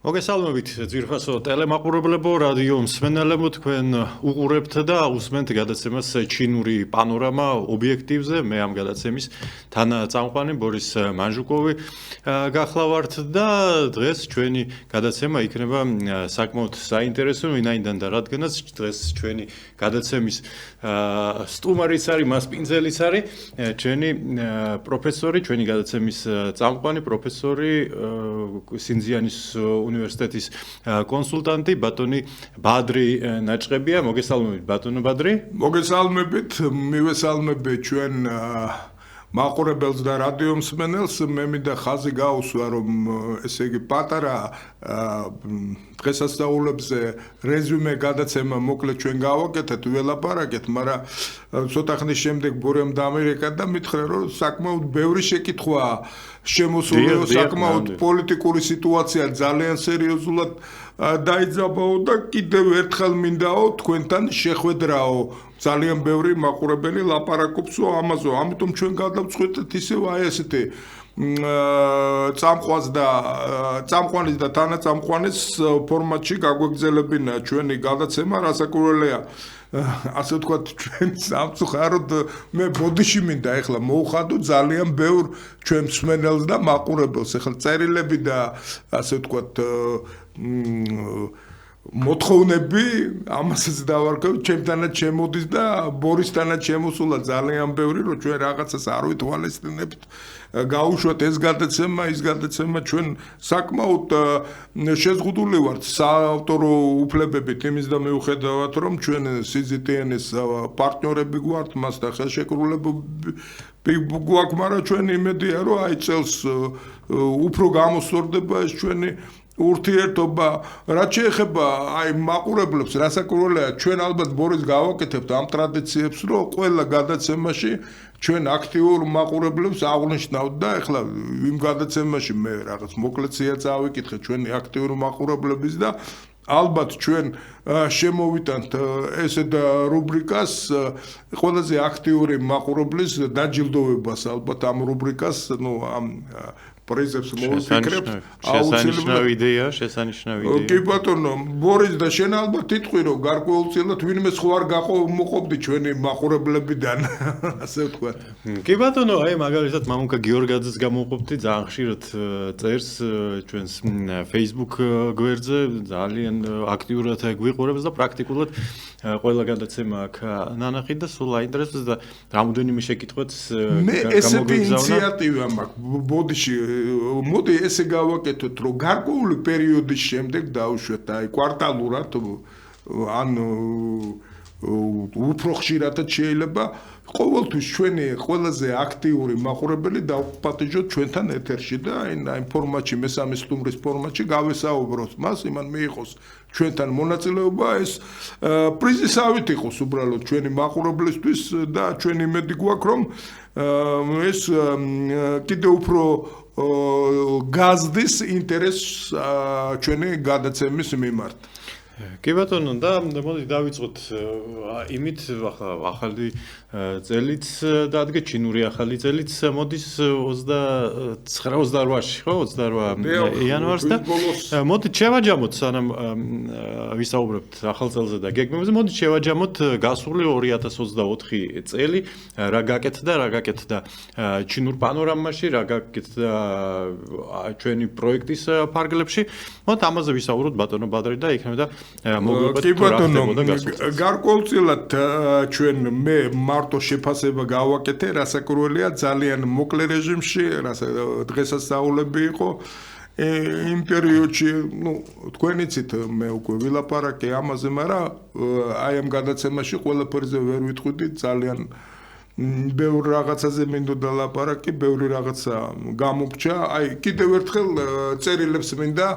მოგესალმებით ძვირფასო ტელემაყურებლებო, რადიო მსმენელებო, თქვენ უყურებთ და უსმენთ გადაცემას ჩინური პანორამა ობიექტივზე. მე ამ გადაცემის თანაწამყვანი ბორის მანჟუკოვი გახლავართ და დღეს ჩვენი გადაცემა იქნება საკმაოდ საინტერესო, ვინაიდან და რადგანაც დღეს ჩვენი გადაცემის სტუმარიც არის, მასპინძელიც არის ჩვენი პროფესორი, ჩვენი გადაცემის წამყვანი პროფესორი სინძიანის უნივერსიტეტის კონსულტანტი ბატონი ბადრი ნაჭყებია. მოგესალმებით ბატონო ბადრი. მოგესალმებით, მივესალმებით ჩვენ მაყურებელს და რადიო მსმენელს. მე მინდა ხაზი გაუსვა, რომ ესე იგი პატარა დღესასწაულებზე რეზუმე გადაცემა მოკლედ ჩვენ გავაკეთეთ, ველაპარაკეთ, მაგრამ ცოტა ხნის შემდეგ ბორემ დამერეკა და მითხრა, რომ საკმაოდ ბევრი შეკითხვაა შემოსული, საკმაოდ პოლიტიკური სიტუაცია ძალიან სერიოზულად დაიძაბაო და კიდევ ერთხელ მინდაო თქვენთან შეხვედრაო. ძალიან ბევრი მაყურებელი ლაპარაკობსო ამაზე, ამიტომ ჩვენ გადავწყვეტეთ ისევ აი ესეთი წამყვანის და თანაწამყვანის ფორმატში გაგვეგზელებინა ჩვენი გადაცემა, რასაკურველია ასე ვთქვათ, ჩვენ სამწუხაროდ მე ბოდიში მინდა ეხლა მოუხადო ძალიან ბევრ ჩვენ მსმენელს და მაყურებელს. ეხლა წერილები და ასე ვთქვათ მოთხოვნები ამასაც დავარქევ, ჩემთანაც შემოდის და ბორისთანაც შემოსულა ძალიან ბევრი, რომ ჩვენ რაღაცას არ ვითვალისწინებთ. გაუშვათ ეს გადაცემა, ის გადაცემა ჩვენ საკმაოდ შეზღუდული ვართ საავტორო უფლებებით, იმის და მიუხედავად, რომ ჩვენ CGTN-ის პარტნიორები გვართ, მასთან ხელშეკრულებები გვაქვს, მაგრამ ჩვენ იმედია, რომ აი წელს უფრო გამოსწორდება ეს ჩვენი ურთიერთობა. რაც შეეხება აი მაყურებლებს, რასაკურველია, ჩვენ ალბათ ბორის გავაკეთებთ ამ ტრადიციებს, რომ ყველა გადაცემაში ჩვენ აქტიურ მაყურებლებს აღვნიშნავთ და ეხლა იმ გადაცემაში მე რაღაც მოკლეცია წავიკითხე ჩვენი აქტიური მაყურებლების და ალბათ ჩვენ შემოვიტანთ ესეთ რუბრიკას, ყველაზე აქტიური მაყურებლის დაჯილდოვებას, ალბათ ამ რუბრიკას, ამ პრიზებს მოვიფიქრებთ. შესანიშნავი იდეა. კი ბატონო, ბორის და შენ ალბათ თითყვი რომ გარკვეულწილად ვინმე სხვა არ მოყოფდი ჩვენი მაყურებლებიდან, ასე ვთქვათ. კი ბატონო, აი მაგალითად მამუკა გიორგაძეს გამოვყოფდი, ძალიან ხშირად წერს ჩვენს Facebook გვერდზე, ძალიან აქტიურად გვიყურებს და პრაქტიკულად ყველა გადაცემა აქ ნანახი და სულ აინტერესებს და რამოდენიმე შეკითხვაც მე ესეთი ინიციატივა მაქვს ბოდიში. მოდი ესე გავაკეთოთ, რომ გარკვეული პერიოდის შემდეგ დავუშვათ, აი კვარტალურად ან უფრო ხშირადაც შეიძლება ყოველთვის ჩვენი ყველაზე აქტიური მაყურებელი დავპატიჟოთ ჩვენთან ეთერში და აი ფორმატში, მესამე სტუმრის ფორმატში გავესაუბროთ მას, იმან მიიღოს ჩვენთან მონაწილეობა, ეს პრიზისავით იყოს უბრალოდ ჩვენი მაყურებლისთვის და ჩვენ იმედი გვაქვს, რომ ეს კიდევ უფრო გაზდის ინტერესს ჩვენი გადაცემის მიმართ. კი ბატონო, და მოდი დავიწყოთ იმით, ახალი წელიც დადგა, ჩინური ახალი წელიც მოდის 29-28-ში, ხო, 28 იანვარს და მოდი შევაჯამოთ, სანამ ვისაუბრებთ ახალ წელზე და გეგმებზე, მოდი შევაჯამოთ გასული 2024 წელი, რა გაკეთდა ჩინურ პანორამაში, რა გაკეთდა ჩვენი პროექტის ფარგლებში. მოდი ამაზე ვისაუბროთ ბატონო ბადრი და იქნება კი ბატონო, გარკვეულწილად ჩვენ მე მარტო შეფასება გავაკეთე, რასაკურველია ძალიან მოკლე რეჟიმში, დღესასწაულები იყო იმ პერიოდში, თქვენ იცით, მე უკვე ვილაპარაკე ამაზე, მაგრამ აი ამ გადაცემაში ყველაფერზე ვერ ვიტყვიდი, ძალიან ბევრ რაღაცაზე მინდოდა ლაპარაკი, ბევრი რაღაცა გამოგჩა. აი კიდევ ერთხელ წერილებს მინდა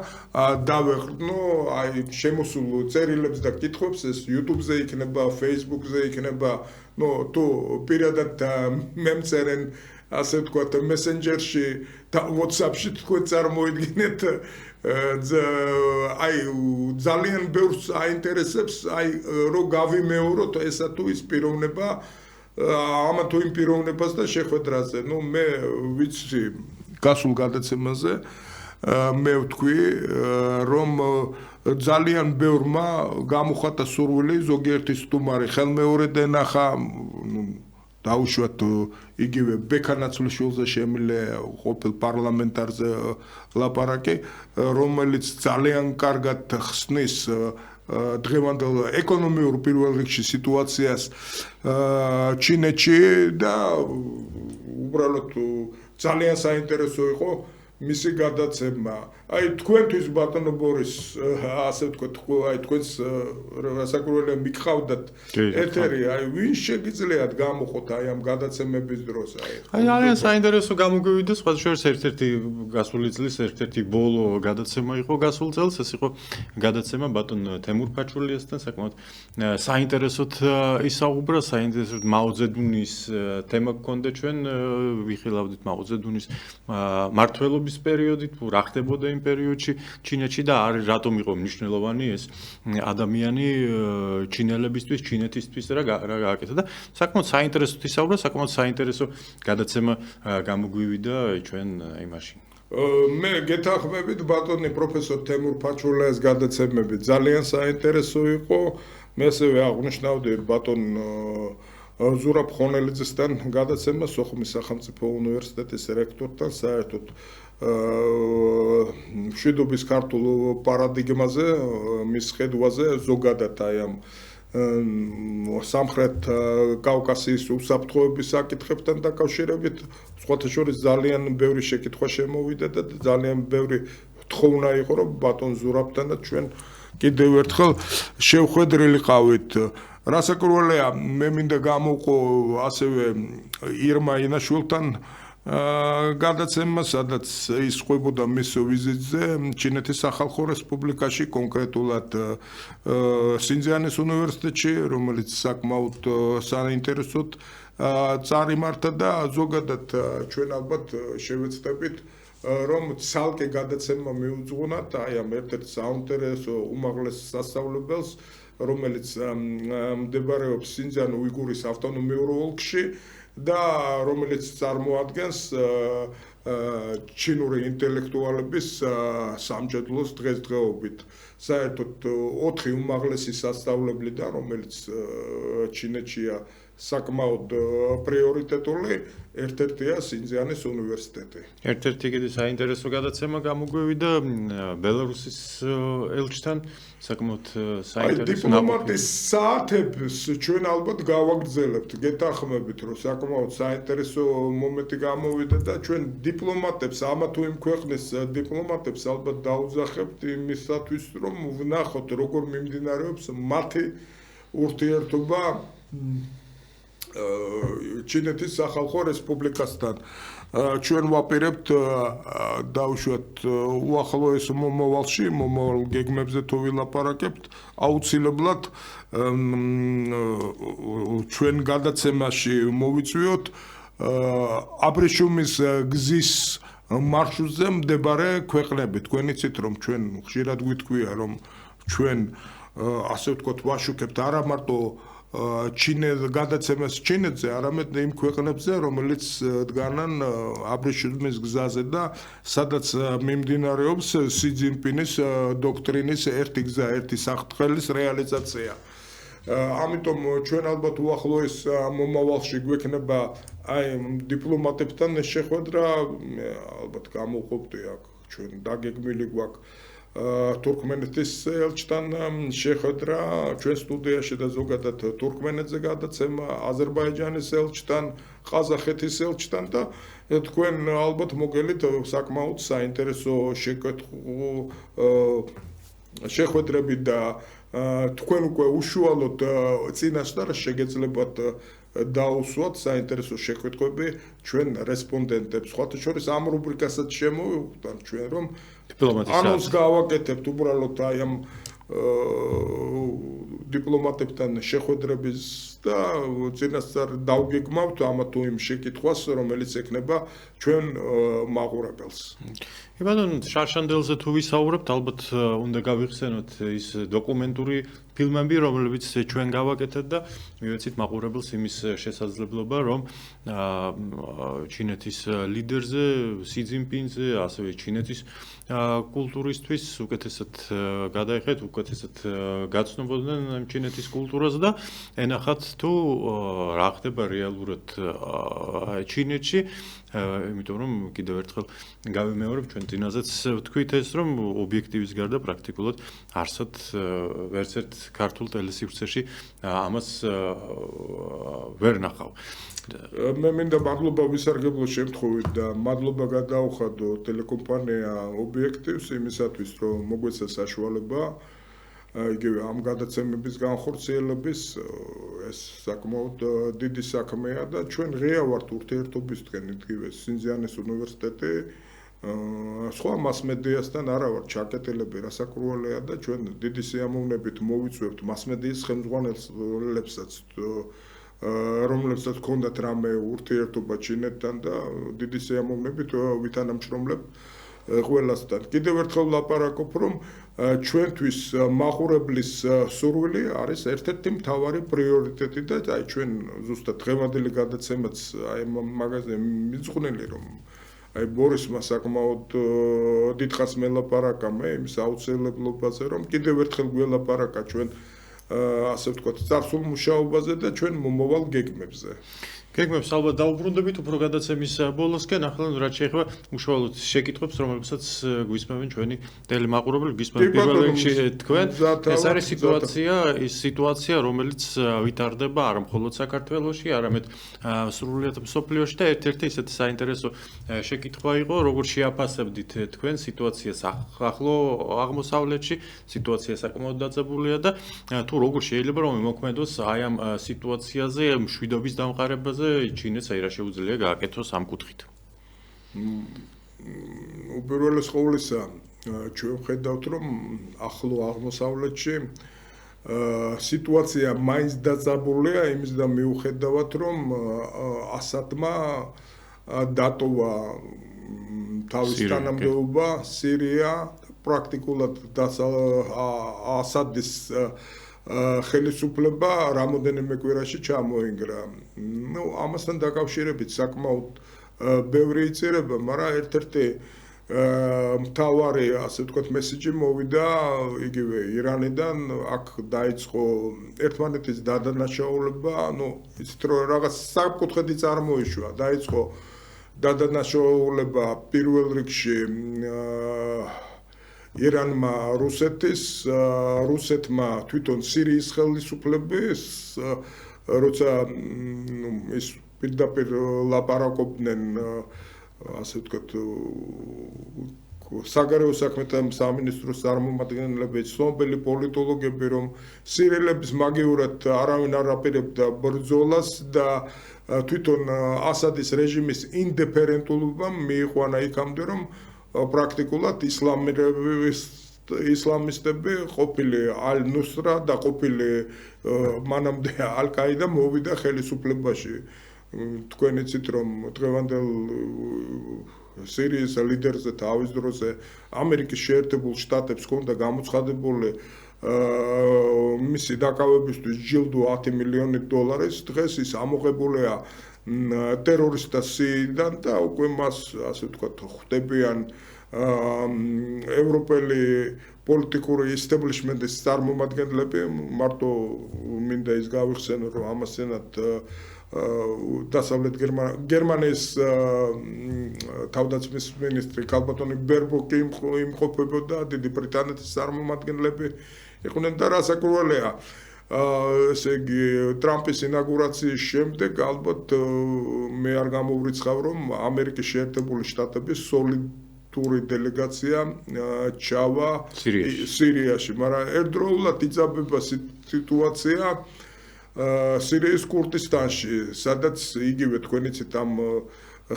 დავეყრდნო, აი შემოსულ წერილებს და კითხვებს, ეს YouTube-ზე იქნება, Facebook-ზე იქნება, თუ პირადად მემწერენ, ასე ვთქვათ, Messenger-ში და WhatsApp-ში თქვენ წარმოიდგინეთ, აი ძალიან ბევრს აინტერესებს, აი რომ გავიმეოროთ ესა თუ ის პიროვნება ამა თუ იმ პიროვნებას და შეხვედრაზე. მე ვიცი გასულ გადაცემაზე მე ვთქვი რომ ძალიან ბევრმა გამოხატა სურვილი ზოგიერთი სტუმარი ხელმეორედ ენახა დაუშვათ იგივე ბექანაცვლიშვილზე შემილე ყოფილ პარლამენტარზე ლაპარაკი რომელიც ძალიან კარგად ხსნის დღევანდელ ეკონომიურ პირველ რიგში სიტუაციას ჩინეთში და უბრალოდ ძალიან საინტერესო იყო მისი გადაცემა. Აი თქვენთვის ბატონო ბორის ასე ვთქვათ, აი თქვენს რასაკვირველია მიგყავდათ ეთერი, აი ვინ შეგიძლიათ გამოხოთ აი ამ გადაცემების დროს აი. აი ძალიან საინტერესო გამოგვივიდა სხვა შორის ერთ-ერთი გასული წლის ერთ-ერთი ბოლო გადაცემა იყო გასულ წელს, ეს იყო გადაცემა ბატონ თემურ ფაჩულიასთან საკმაოდ საინტერესოდ ისაუბრა, საინტერესოდ მაოძედუნის თემა გქონდა ჩვენ ვიხილავდით მაოძედუნის მმართველობის პერიოდით, რა ხდებოდა იმ პერიოდში ჩინეთში და არის რატომ იყო მნიშვნელოვანი ეს ადამიანი ჩინელებისთვის, ჩინეთისთვის რა გააკეთა და საკმაოდ საინტერესო ისაუბრა, საკმაოდ საინტერესო გადაცემა გამოგვივიდა ჩვენ იმაში. მე გეთანხმებით ბატონი პროფესორ თემურ ფაჩულიას გადაცემები ძალიან საინტერესო იყო. მე ასევე აღნიშნავდი ბატონ ზურაბ ხონელიძესთან გადაცემა სოხუმის სახელმწიფო უნივერსიტეტის რექტორთან საერთოდ მშვიდობის ქართულ პარადიგმაზე, მის ხედვაზე ზოგადად აი ამ სამხრეთ კავკასიის უსაფრთხოების საკითხებთან დაკავშირებით სხვათა შორის ძალიან ბევრი შეკითხვა შემოვიდა და ძალიან ბევრი თხოვნა იყო რომ ბატონ ზურაბთანაც ჩვენ კიდევ ერთხელ შევხვედრილიყავით. რასაკვირველია მე მინდა გამოვყო ასევე ირმა ინაშვილთან გადაცემა, სადაც ის ყვებოდა მის ვიზიტზე ჩინეთის სახალხო რესპუბლიკაში, კონკრეტულად სინძიანის უნივერსიტეტში, რომელიც საკმაოდ საინტერესოდ წარიმართა და ზოგადად ჩვენ ალბათ შევეცდებით რომ ცალკე გადაცემა მიუძღვნათ აი ამ ერთ-ერთ საინტერესო უმაღლეს სასწავლებელს რომელიც მდებარეობს სინძიან უიგურის ავტონომიურ ოლქში და რომელიც წარმოადგენს ჩინური ინტელექტუალების სამჭედლოს დღესდღეობით. საერთოდ 4 უმაღლესი სასწავლებლიდან, რომელიც ჩინეთშია საკმაოდ პრიორიტეტული, ერთ-ერთია სინძიანის უნივერსიტეტი. ერთ-ერთი კიდე საინტერესო გადაცემა გამოგვივიდა ბელარუსის ელჩთან, საკმაოდ საინტერესო დიპლომატის საათებს ჩვენ ალბათ გავაგრძელებთ, გეთანხმებით, რომ საკმაოდ საინტერესო მომენტი გამოვიდა და ჩვენ დიპლომატებს, ამა თუ იმ ქვეყნის დიპლომატებს ალბათ დაუძახებთ იმისათვის, რომ ვნახოთ, როგორ მიმდინარეობს მათი ურთიერთობა ჩინეთის სახალხო რესპუბლიკასთან. ჩვენ ვაპირებთ დაუშვათ უახლოეს მომავალში, მომავალ გეგმებზე თუ ვილაპარაკებთ, აუცილებლად ჩვენ გადაცემაში მოვიწვიოთ აბრეშუმის გზის მარშრუტზე მდებარე ქვეყნები. თქვენ იცით რომ ჩვენ ხშირად გვიტყვია რომ ჩვენ ასე ვთქვათ ვაშუქებთ არა მარტო გადაცემას ჩინეთზე, არამედ იმ ქვეყნებზე, რომელიც დგანან აბრეშუმის გზაზე და სადაც მიმდინარეობს სი ძინპინის დოქტრინის ერთი გზა, ერთი საფრთხელის რეალიზაცია. ამიტომ ჩვენ ალბათ უახლოეს მომავალში გვექნება აი დიპლომატებთან შეხვედრა, ალბათ გამოვყოფდი აქ ჩვენ დაგეგმილი გვაქვს თურქმენეთის ელჩთან შეხვედრა ჩვენ სტუდიაში და ზოგადად თურქმენეთზე გადაცემა, აზერბაიჯანის ელჩთან, ყაზახეთის ელჩთან და თქვენ ალბათ მოგელით საკმაოდ საინტერესო შეხვედრები და თქვენ უკვე უშუალოდ წინასწარ შეგეძლებათ დაუსვათ საინტერესო შეხვედრები ჩვენ რესპონდენტებს. სხვათა შორის ამ რუბრიკასაც შემოვიყვანთ ჩვენ რომ ანონს გავაკეთებთ უბრალოდ აი ამ დიპლომატებთან შეხვედრების და წინასწარ დავგეგმავთ ამა თუ იმ შეკითხვას, რომელიც ექნება ჩვენ მაყურებელს. ბატონ შარშანდელზე თუ ვისაუბრებთ, ალბათ უნდა გავიხსენოთ ის დოკუმენტური ფილმები, რომლებიც ჩვენ გავაკეთეთ და მივეცით მაყურებელს იმის შესაძლებლობა, რომ ჩინეთის ლიდერზე, სი ძინპინზე, ასევე ჩინეთის კულტურისთვის უკეთესად გადაიხეთ, უკეთესად გაცნობოდნენ ჩინეთის კულტურას და ენახათ თუ რა ხდება რეალურად ჩინეთში, იმიტომ რომ კიდევ ერთხელ გავიმეორებ ჩვენ წინაზეც ვთქვით ეს რომ ობიექტივის გარდა პრაქტიკულად არსად ვერც ერთ ქართულ ტელესივრცეში ამას ვერ ნახავ. მე მინდა მადლობა ვისარგებლო შემთხვევით და მადლობა გადაუხადო ტელეკომპანია ობიექტივს იმისათვის რომ მოგვეცა საშუალება იგივე ამ გადაცემების განხორციელების ეს საკმაოდ დიდი საქმეა და ჩვენ ღია ვართ ურთიერთობისკენ იგივე სინძიანის უნივერსიტეტი სხვა მასმედიასთან არა ვარ ჩაკეტილები რასაკურველია და ჩვენ დიდი სიამოვნებით მოვიწვევთ მასმედიის ხელმძღვანელებსაც რომლებსაც ჰქონდათ რამე ურთიერთობა ჩინეთთან და დიდი სიამოვნებით ვითანამშრომლებ ყველასთან. კიდევ ერთხელ ვლაპარაკობ, რომ ჩვენთვის მაყურებლის სურვილი არის ერთ-ერთი მთავარი პრიორიტეტი და აი ჩვენ ზუსტად დღევანდელი გადაცემაც აი მაგაზე მიძღვნილი რომ აი ბორისმა საკმაოდ დიდხანს მელაპარაკა მე იმის აუცილებლობაზე რომ კიდევ ერთხელ გველაპარაკა ჩვენ ასე ვთქვათ წარსულ მუშაობაზე და ჩვენ მომავალ გეგმებზე. გეგმებს ალბათ დაუბრუნდებით უფრო გადაცემის ბოლოსკენ, ახლა რაც შეეხება უშუალოდ შეკითხვებს, რომლებსაც გვისმევენ ჩვენი ტელემაყურებელი, გვისმევენ პირველ რიგში თქვენ. ეს არის სიტუაცია, რომელიც ვითარდება არა მხოლოდ საქართველოში, არამედ სრულიად მსოფლიოში და ერთ-ერთი ისეთი საინტერესო შეკითხვა იყო, როგორ შეაფასებდით თქვენ სიტუაციას ახლო აღმოსავლეთში, სიტუაცია საკმაოდ დაძაბულია და თუ როგორ შეიძლება რომ მოქმედოს აი ამ სიტუაციაზე, მშვიდობის დამყარებაზე ჩინეთს აი რა შეუძლია გააკეთოს ამ კუთხით. უპირველეს ყოვლისა ჩვენ ხედავთ რომ ახლო აღმოსავლეთში სიტუაცია მაინც დაძაბულია იმის და მიუხედავად რომ ასადმა დატოვა თავის თანამდებობა სირია პრაქტიკულად ასადის ხელისუფლება რამოდენიმე კვირაში ჩამოინგრა. ნუ ამასთან დაკავშირებით საკმაოდ ბევრი იწერება, მაგრამ ერთ-ერთი მთავარი, ასე ვთქვათ, მესიჯი მოვიდა იგივე ირანიდან, აქ დაიწყო ერთმანეთის დადანაშაულება, ნუ ისეთ რომ რაღაც საკუთხედი წარმოიშვა, დაიწყო დადანაშაულება პირველ რიგში ირანმა რუსეთმა თვითონ სირიის ხელისუფლების როცა ის პირდაპირ ლაპარაკობდნენ ასე ვთქვათ საგარეო საქმეთა სამინისტროს წარმომადგენლები ცნობილი პოლიტოლოგები რომ სირიელების მაგივრად არავინ არ აპირებდა ბრძოლას და თვითონ ასადის რეჟიმის ინდიფერენტულობა მიიყვანა იქამდე რომ პრაქტიკულად ისლამისტები ყოფილი ალ-ნუსრა და ყოფილი მანამდე ალ-კაიდა მოვიდა ხელისუფლებაში. თქვენ იცით რომ დღევანდელ სირიის ლიდერზე თავის დროზე ამერიკის შეერთებულ შტატებს ჰქონდა გამოცხადებული მისი დაკავებისთვის ჯილდო 10 მილიონი დოლარის, დღეს ის ამოღებულია ტერორისტთა სიიდან და უკვე მას ასე ვთქვათ ხვდებიან ევროპელი პოლიტიკური ისტაბლიშმენტის წარმომადგენლები მარტო მინდა ის გავიხსენო რომ ამასენად დასავლეთ გერმანიის თავდაცვის მინისტრი ქალბატონი ბერბოკი იმყოფებოდა დიდი ბრიტანეთის წარმომადგენლები იყვნენ და რასაკურველია ესე იგი ტრამპის ინაგურაციის შემდეგ ალბათ მე არ გამოვრიცხავ რომ ამერიკის შეერთებული შტატების სოლიდური დელეგაცია ჩავა სირიაში, მაგრამ ერთდროულად იძაბება სიტუაცია სირიის კურდისტანში, სადაც იგივე თქვენ იცით ამ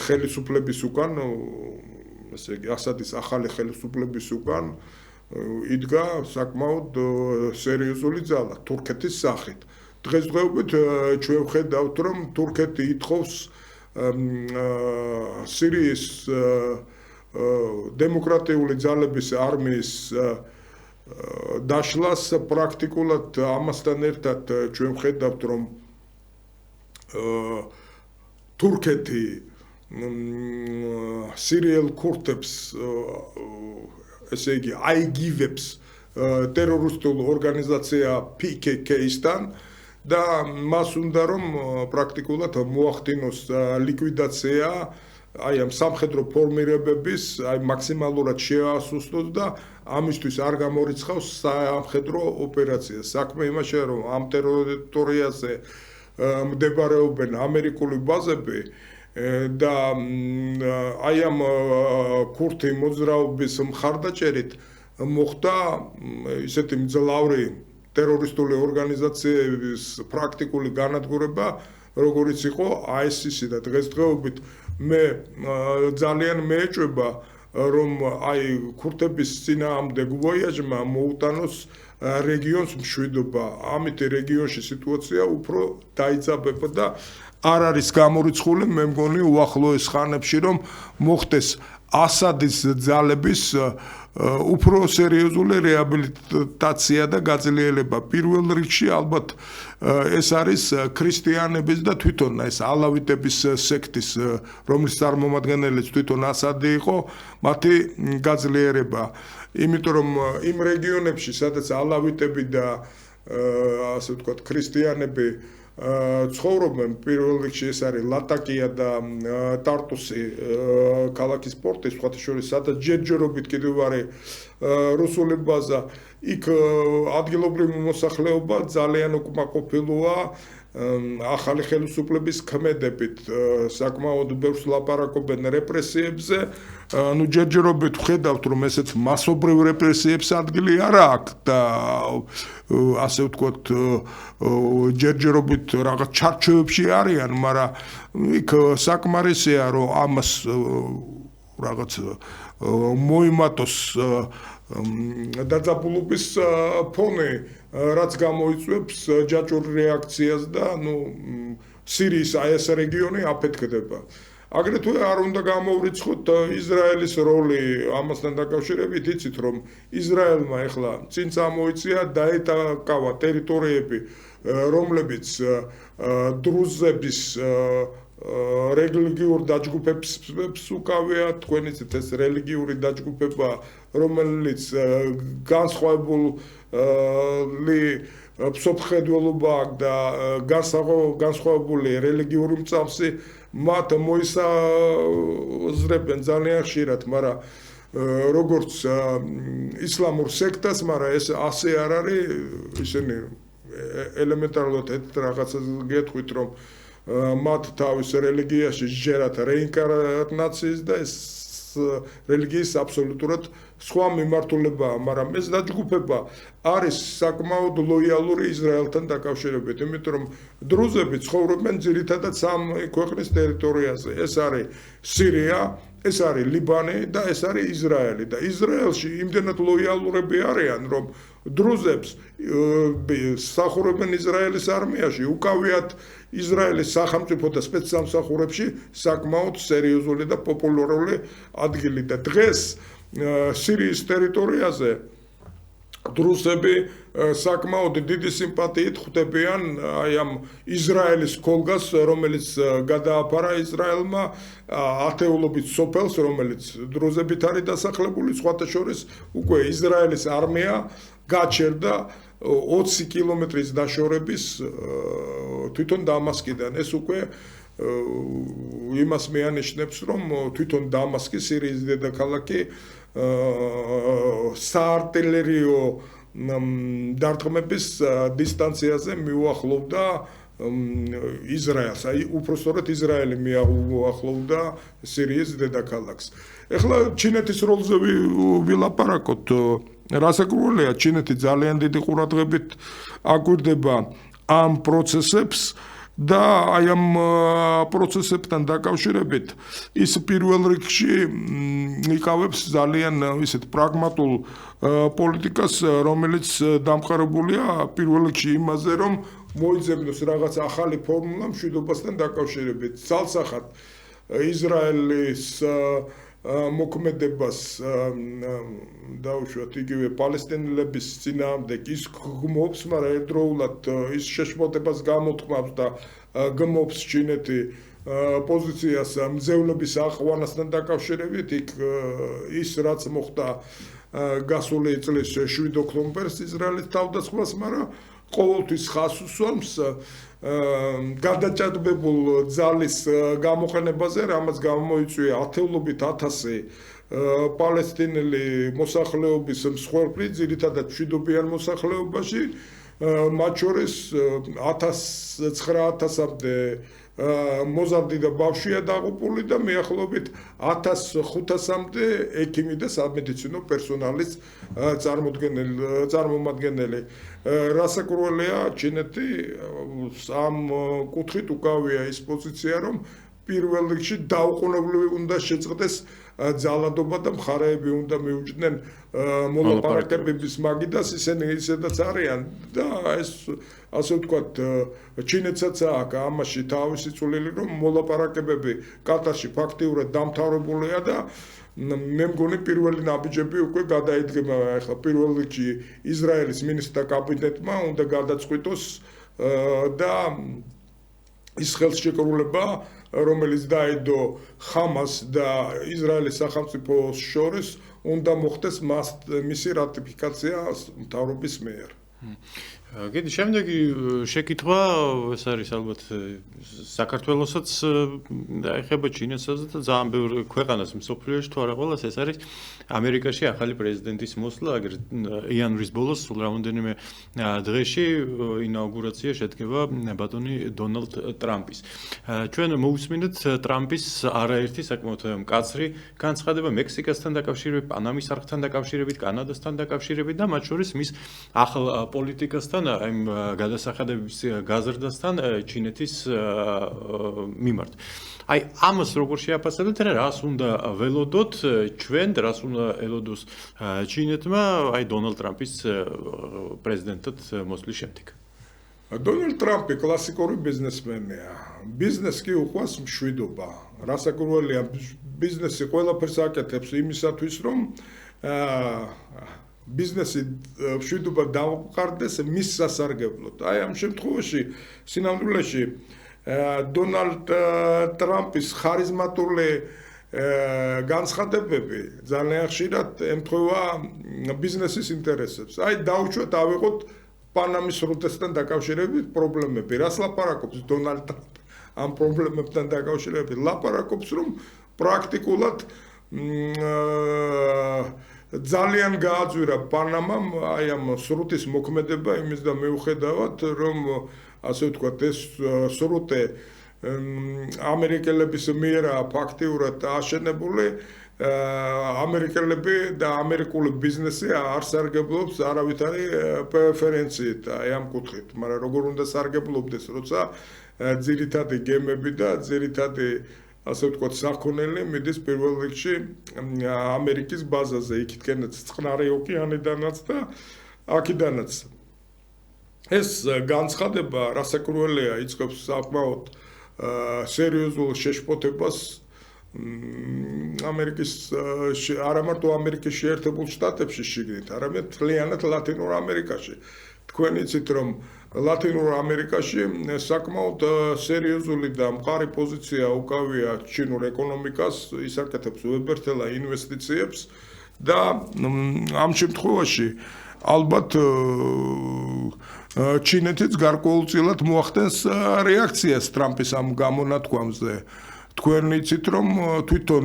ხელისუფლების უკან, ესე იგი ასადის ახალი ხელისუფლების უკან იდგა საკმაოდ სერიოზული ძალა თურქეთის სახით. დღესდღეობით ჩვენ ვხედავთ რომ თურქეთი ითხოვს სირიის დემოკრატიული ძალების არმიის დაშლას პრაქტიკულად ამასთან ერთად ჩვენ ვხედავთ რომ თურქეთი სირიელ ქურთებს ესე იგი აიგივებს ტერორისტულ ორგანიზაცია PKK-ისთან და მას უნდა რომ პრაქტიკულად მოახდინოს ლიკვიდაცია აი ამ სამხედრო ფორმირებების აი მაქსიმალურად შეასუსტოს და ამისთვის არ გამორიცხავს სამხედრო ოპერაცია. საქმე იმაშია რომ ამ ტერიტორიაზე მდებარეობენ ამერიკული ბაზები და აი ამ ქურთი მოძრაობის მხარდაჭერით მოხდა ისეთი მძლავრი ტერორისტული ორგანიზაციების პრაქტიკული განადგურება, როგორიც იყო ISIS და დღესდღეობით მე ძალიან მეეჭვება რომ აი ქურთების წინააღმდეგ ვოიაჟმა მოუტანოს რეგიონს მშვიდობა. ამით რეგიონში სიტუაცია უფრო დაიძაბება და არ არის გამორიცხული მე მგონი უახლოეს ხანებში რომ მოხდეს ასადის ძალების უფრო სერიოზული რეაბილიტაცია და გაძლიერება. პირველ რიგში ალბათ ეს არის ქრისტიანების და თვითონ ეს ალავიტების სექტის რომლის წარმომადგენელიც თვითონ ასადი იყო მათი გაძლიერება. იმიტომ რომ იმ რეგიონებში სადაც ალავიტები და ასე ვთქვათ ქრისტიანები ცხოვრობენ პირველ რიგში ეს არის ლატაკია და ტარტუსი ქალაქის პორტი სხვათა შორის სადაც ჯერჯერობით კიდევ არის რუსული ბაზა იქ ადგილობრივი მოსახლეობა ძალიან უკმაყოფილოა ახალი ხელისუფლების ქმედებით საკმაოდ ბევრს ლაპარაკობენ რეპრესიებზე ну ჯერჯერობით ვხედავთ რომ ესეც მასობრივ რეპრესიებს ადგილი არ აქვს და ასე ვთქვათ ჯერჯერობით რაღაც ჩარჩოებში არიან მაგრამ იქ საკმარისია რომ ამას რაღაც მოიმატოს დაძაბულობის ფონი რაც გამოიწვევს ჯაჭვურ რეაქციას და ну სირიის აი ეს რეგიონი აფეთქდება. აგრეთვე არ უნდა გამოვრიცხოთ ისრაელის როლი ამასთან დაკავშირებით, იცით რომ ისრაელმა ეხლა წინ წამოიწია დაეტაკავა ტერიტორიები, რომლებიც დრუზების რელიგიურ დაჯგუფებებს უკავია, თქვენ იცით ეს რელიგიური დაჯგუფება, რომელიც განსხვავებული მსოფლმხედველობა და განსხვავებული რელიგიური მწავსი მათ მოისაზრებენ ძალიან ხშირად, მაგრამ როგორც ისლამურ სექტას, მაგრამ ეს ასე არ არის, ისინი ელემენტარულად ერთ რაღაცას გეტყვით, რომ მათ თავის რელიგიაში ჯერათ რეინკარნაციის და ეს რელიგიის აბსოლუტურად სხვა მიმართულებაა, მაგრამ ეს დაჯგუფება არის საკმაოდ ლოიალური ისრაელთან დაკავშირებით, იმიტომ რომ დრუზები ცხოვრობენ ძირითადად სამი ქვეყნის ტერიტორიაზე. ეს არის სირია, ეს არის ლიბანი და ეს არის ისრაელი და ისრაელში იმდენად ლოიალურები არიან, რომ დრუზებს სახურებენ ისრაელის არმიაში, უკავიათ ისრაელის სახელმწიფო და სპეცსამსახურებში საკმაოდ სერიოზული და პოპულარული ადგილი და დღეს სირიის ტერიტორიაზე დრუსები საკმაოდ დიდი სიმპათიით ხვდებიან აი ამ ისრაელის ქოლგას, რომელიც გადააფარა ისრაელმა ათეულობით სოფელს, რომელიც დრუზებით არის დასახლებული, სხვათა შორის უკვე ისრაელის არმია გაჩერდა 20 კილომეტრის დაშორების თვითონ დამასკიდან. ეს უკვე იმას მეანიშნებს, რომ თვითონ დამასკი სირიის დედაქალაქი საარტილერიო დარტყმების დისტანციაზე მიუახლოვდა ისრაელს, აი უпростоრად ისრაელი მიუახლოვდა სირიის დედაქალაქს. ეხლა ჩინეთის როლზე ვილაპარაკოთ. რასაკურველია, ჩინეთი ძალიან დიდი ყურადღებით აკვირდება ამ პროცესებს და აი ამ პროცესებთან დაკავშირებით ის პირველ რიგში იკავებს ძალიან ისეთ პრაგმატულ პოლიტიკას, რომელიც დამყარებულია პირველ რიგში იმაზე, რომ მოიძებნოს რაღაც ახალი ფორმულა მშვიდობასთან დაკავშირებით. ცალსახად ისრაელის მოქმედებას დაუშვათ იგივე პალესტინელების წინააღმდეგ ის გმობს, მაგრამ ერთდროულად ის შეშფოთებას გამოთქმავს და გმობს ჩინეთი პოზიციას მძევლების აყვანასთან დაკავშირებით იქ ის რაც მოხდა გასული წლის 7 ოქტომბერს ისრაელის თავდასხმას, მაგრამ ყოველთვის ხაზს უსვამს გადაჭადბებულ ძალის გამოყენებაზე, რამაც გამოიწვია ათეულობით ათასი პალესტინელი მოსახლეობის მსხვერპლი, ძირითადად მშვიდობიან მოსახლეობაში, მათ შორის 9,000-მდე მოზარდი და ბავშვია დაღუპული და მიახლოებით 1500-მდე ექიმი და სამედიცინო პერსონალის წარმომადგენელი. რასაკურველია ჩინეთი ამ კუთხით უკავია ის პოზიცია, რომ პირველ რიგში დაუყოვნებლივ უნდა შეწყდეს ძალადობა და მხარეები უნდა მიუჭდნენ მოლაპარაკებების მაგიდას, ისინი ისედაც არიან და ეს ასე ვთქვათ ჩინეთსაც აქვს ამაში თავისი წვლილი, რომ მოლაპარაკებები კატარში ფაქტიურად დამთავრებულია და მე მგონი პირველი ნაბიჯები უკვე გადაიდგება. ახლა პირველ რიგში ისრაელის მინისტრთა კაბინეტმა უნდა გადაწყვიტოს და ის ხელშეკრულება, რომელიც დაედო ხამას და ისრაელის სახელმწიფოს შორის, უნდა მოხდეს მისი რატიფიკაცია მთავრობის მიერ. გიდი, შემდეგი შეკითხვა ეს არის ალბათ საქართველოსაც ეხება ჩინეთსაც და ძალიან ბევრ ქვეყანას მსოფლიოში თუ არა ყველას ეს არის ამერიკაში ახალი პრეზიდენტის მოსვლა, აგერ იანვრის ბოლოს სულ რამდენიმე დღეში ინაუგურაცია შედგება ბატონი დონალდ ტრამპის. ჩვენ მოვუსმინეთ ტრამპის არაერთი საკმაოდ მკაცრი განცხადება მექსიკასთან დაკავშირებით, პანამის არხთან დაკავშირებით, კანადასთან დაკავშირებით და მათ შორის მის ახალ პოლიტიკასთან იმ გადასახადების გაზრდასთან ჩინეთის მიმართ. აი ამას როგორ შეაფასებთ, რას უნდა ველოდოთ ჩვენ, რას უნდა ელოდოს ჩინეთმა, აი დონალდ ტრამპის პრეზიდენტად მოსვლის შემდეგ. დონალდ ტრამპი კლასიკური ბიზნესმენია. ბიზნესი კი უყვარს მშვიდობა. რასაკურველია ბიზნესი ყველაფერს აკეთებს იმისათვის, რომ ბიზნესი მშვიდობა დავყარდეს მის სასარგებლოდ. აი ამ შემთხვევაში სინამდვილეში დონალდ ტრამპის ხარიზმატული განცხადებები ძალიან ხშირად ემთხვევა ბიზნესის ინტერესებს. აი დაუშვათ ავიღოთ პანამის სრუტესთან დაკავშირებით პრობლემები. რას ლაპარაკობს დონალდ ტრამპი ამ პრობლემებთან დაკავშირებით? ლაპარაკობს, რომ პრაქტიკულად ძალიან გააძვირა პანამამ აი ამ სრუტის მოქმედება იმის და მიუხედავად, რომ ასე ვთქვათ ეს სრუტე ამერიკელების მიერაა ფაქტიურად აშენებული, ამერიკელები და ამერიკული ბიზნესი არ სარგებლობს არავითარი პრეფერენციით აი ამ კუთხით, მაგრამ როგორ უნდა სარგებლობდეს, როცა ძირითადი გემები და ძირითადი ასე ვთქვათ საქონელი მიდის პირველ რიგში ამერიკის ბაზაზე, იქითკენაც წყნარი ოკეანიდანაც და აქედანაც. ეს განცხადება რასაკურველია იწყებს საკმაოდ სერიოზულ შეშფოთებას ამერიკის არა მარტო ამერიკის შეერთებულ შტატებში შიგნით, არამედ მთლიანად ლათინურ ამერიკაში. თქვენ იცით, რომ ლათინურ ამერიკაში საკმაოდ სერიოზული და მყარი პოზიცია უკავია ჩინურ ეკონომიკას, ის აკეთებს უებერთელა ინვესტიციებს და ამ შემთხვევაში ალბათ ჩინეთიც გარკვეულწილად მოახდენს რეაქციას ტრამპის ამ გამონათქვამზე. თქვენ იცით, რომ თვითონ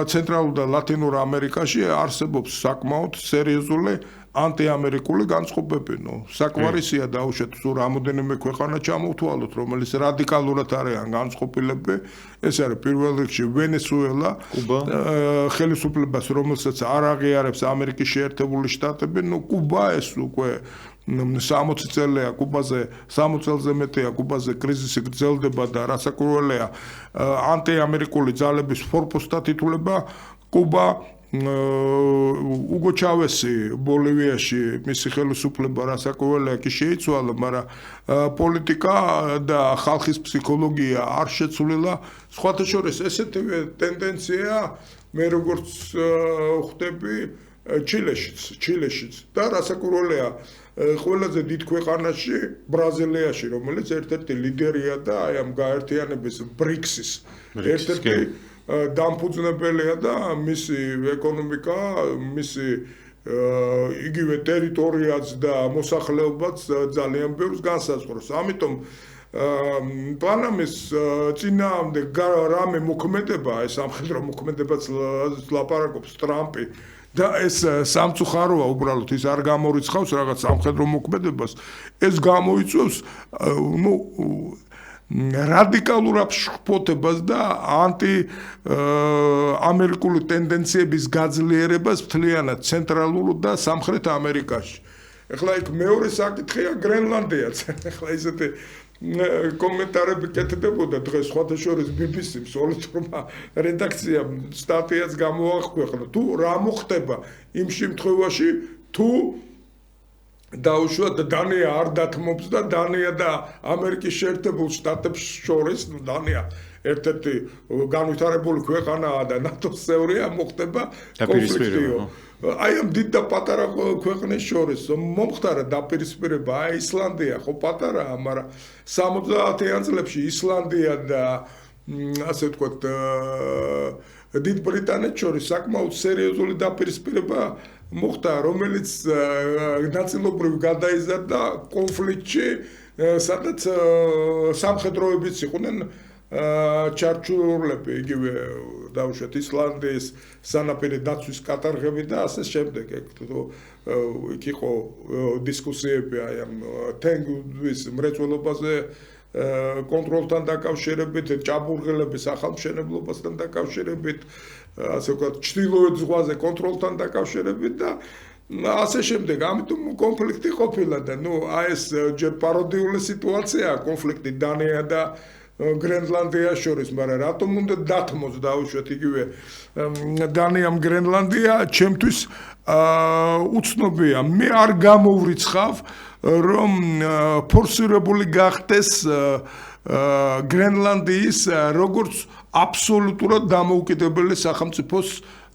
ცენტრალურ და ლათინურ ამერიკაში არსებობს საკმაოდ სერიოზული ანტიამერიკული განწყობები. საკვარისია დაუშვათ თუ რამოდენიმე ქვეყანა ჩამოვთვალოთ, რომელიც რადიკალურად არიან განწყობილები. ეს არის პირველ რიგში ვენესუელა, ხელისუფლებას, რომელსაც არ აღიარებს ამერიკის შეერთებული შტატები. კუბა ეს უკვე 60 წელია კუბაზე, 60 წელზე მეტია კუბაზე კრიზისი გრძელდება და რასაკურველია ანტიამერიკული ძალების ფორპოსტად ითვლება კუბა უგო ჩავესი ბოლივიაში მისი ხელისუფლება რასაკვირველია კი შეიცვალა, მაგრამ პოლიტიკა და ხალხის ფსიქოლოგია არ შეცვლილა. სხვათა შორის ესეთივე ტენდენცია მე როგორც ხვდები ჩილეშიც და რასაკვირველია ყველაზე დიდ ქვეყანაში ბრაზილიაში, რომელიც ერთ-ერთი ლიდერია და აი ამ გაერთიანების BRICS-ის ერთ-ერთი დამფუძნებელია და მისი ეკონომიკა, მისი იგივე ტერიტორიაც და მოსახლეობაც ძალიან ბევრს განსაზღვრავს. ამიტომ პანამის წინააღმდეგ რამე მოქმედება, ეს სამხედრო მოქმედებაც ლაპარაკობს ტრამპი და ეს სამწუხაროა უბრალოდ ის არ გამორიცხავს რაღაც სამხედრო მოქმედებას, ეს გამოიწვევს რადიკალურ აფშფოთებას და ანტი-ამერიკული ტენდენციების გაძლიერებას მთლიანად ცენტრალურ და სამხრეთ ამერიკაში. ეხლა იქ მეორე საკითხია გრენლანდიაც. ეხლა ისეთი კომენტარები კეთდებოდა დღეს სხვათა შორის BBC-ს პოლიტიკურმა რედაქციამ სტატიაც გამოაქვეყნა. თუ რა მოხდება იმ შემთხვევაში, თუ დაუშვათ დანია არ დათმობს და დანია და ამერიკის შეერთებულ შტატებს შორის, დანია ერთ-ერთი განვითარებული ქვეყანაა და ნატოს წევრია, მოხდება კონფლიქტიო. აი ამ დიდ და პატარა ქვეყნის შორის მომხდარა დაპირისპირება, აი ისლანდია ხო პატარაა, მაგრამ 70-იან წლებში ისლანდია და ასე ვთქვათ დიდ ბრიტანეთს შორის საკმაოდ სერიოზული დაპირისპირება მოხდა, რომელიც ნაწილობრივ გადაიზარდა კონფლიქტში, სადაც სამხედროებიც იყვნენ ჩარჩურლები, იგივე დაუშვათ ისლანდიის სანაპირე დაცვის კატარღები და ასე შემდეგ. იქ იყო დისკუსიები აი ამ თენგუს მრეწველობაზე კონტროლთან დაკავშირებით, ჭაბურღილების ახალმშენებლობასთან დაკავშირებით, ასე ვთქვათ, ჩრდილოეთ ზღვაზე კონტროლთან დაკავშირებით და ასე შემდეგ. ამიტომ კონფლიქტი ყოფილა და აი ეს ჯერ პაროდიული სიტუაციაა კონფლიქტი დანია და გრენლანდიას შორის, მაგრამ რატომ უნდა დათმოს დაუშვათ იგივე დანიამ გრენლანდია, ჩემთვის უცნობია. მე არ გამოვრიცხავ, რომ ფორსირებული გახდეს გრენლანდიის როგორც აბსოლუტურად დამოუკიდებელი სახელმწიფოს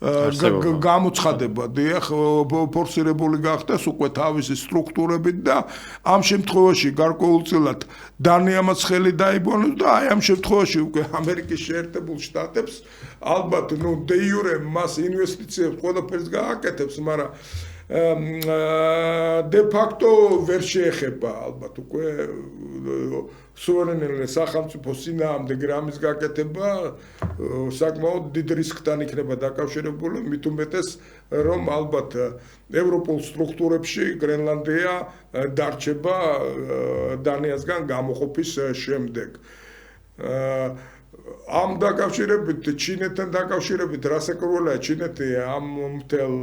გამოცხადება. დიახ, ფორსირებული გახდეს უკვე თავისი სტრუქტურებით და ამ შემთხვევაში გარკვეულწილად დანიამაც ხელი დაიბონოს და აი ამ შემთხვევაში უკვე ამერიკის შეერთებულ შტატებს ალბათ დე იურე მას ინვესტიციებს ყველაფერს გააკეთებს, მაგრამ de facto ვერ შეეხება ალბათ უკვე სუვერენული სახელმწიფოს წინააღმდეგ რამის გაკეთება საკმაოდ დიდ რისკთან იქნება დაკავშირებული, მით უმეტეს რომ ალბათ ევროპულ სტრუქტურებში გრენლანდია დარჩება დანიასგან გამოყოფის შემდეგ. ამ დაკავშირებით ჩინეთთან დაკავშირებით რასაკვირველია ჩინეთი ამ მთელ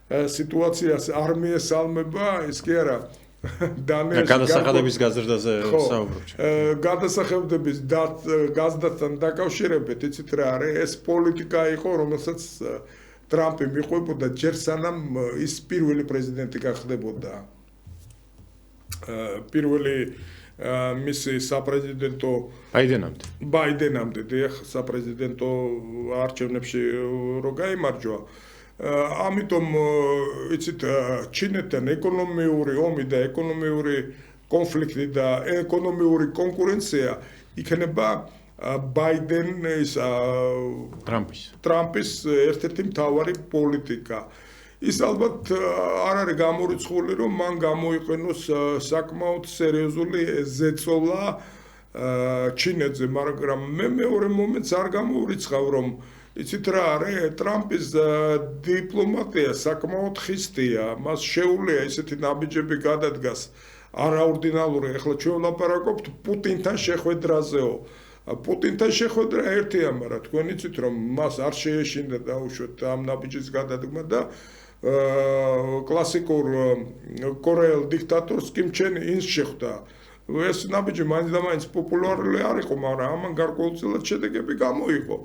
სიტუაციას არ მიესალმება, ის კი არა გადასახადების გაზრდაზე საუბრობთ. გადასახადების გაზრდასთან დაკავშირებით იცით რა არის, ეს პოლიტიკა იყო, რომელსაც ტრამპი მიყვებოდა ჯერ სანამ ის პირველი პრეზიდენტი გახდებოდა. პირველი მისი საპრეზიდენტო ბაიდენამდე დიახ საპრეზიდენტო არჩევნებში რო გაიმარჯვა. ამიტომ იცით ჩინეთთან ეკონომიური ომი და ეკონომიური კონფლიქტი და ეკონომიური კონკურენცია იქნება ბაიდენის ტრამპის ერთ-ერთი მთავარი პოლიტიკა. ის ალბათ არ არის გამორიცხული, რომ მან გამოიყენოს საკმაოდ სერიოზული ზეწოლა ჩინეთზე, მაგრამ მე მეორე მომენტს არ გამოვრიცხავ, რომ იცით რა არის, ტრამპის დიპლომატია საკმაოდ ხისტია, მას შეუძლია ისეთი ნაბიჯები გადადგას არაორდინალური. ეხლა ჩვენ ვლაპარაკობთ პუტინთან შეხვედრაზეო. პუტინთან შეხვედრა ერთია, მაგრამ თქვენ იცით, რომ მას არ შეეშინდა დაუშვათ ამ ნაბიჯის გადადგმა და კლასიკურ კორეელ დიქტატორს კიმ ჩენ ინს შეხვდა. ეს ნაბიჯი მაინც და მაინც პოპულარული არ იყო, მაგრამ ამან გარკვეულწილად შედეგები გამოიღო.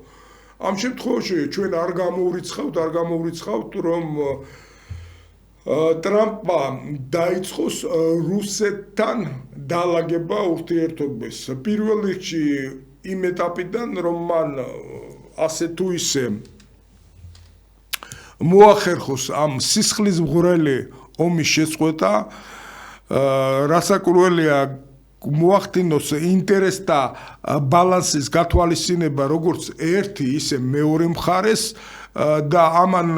ამ შემთხვევაში ჩვენ არ გამოვრიცხავთ, რომ ტრამპმა დაიწყოს რუსეთთან დალაგება ურთიერთობებს. პირველ რიგში იმ ეტაპიდან, რომ მან ასე თუ ისე მოახერხოს ამ სისხლისმღვრელი ომის შეწყვეტა, რასაკურველია მოახდინოს ინტერესთა ბალანსის გათვალისწინება როგორც ერთი, ისე მეორე მხარეს და ამან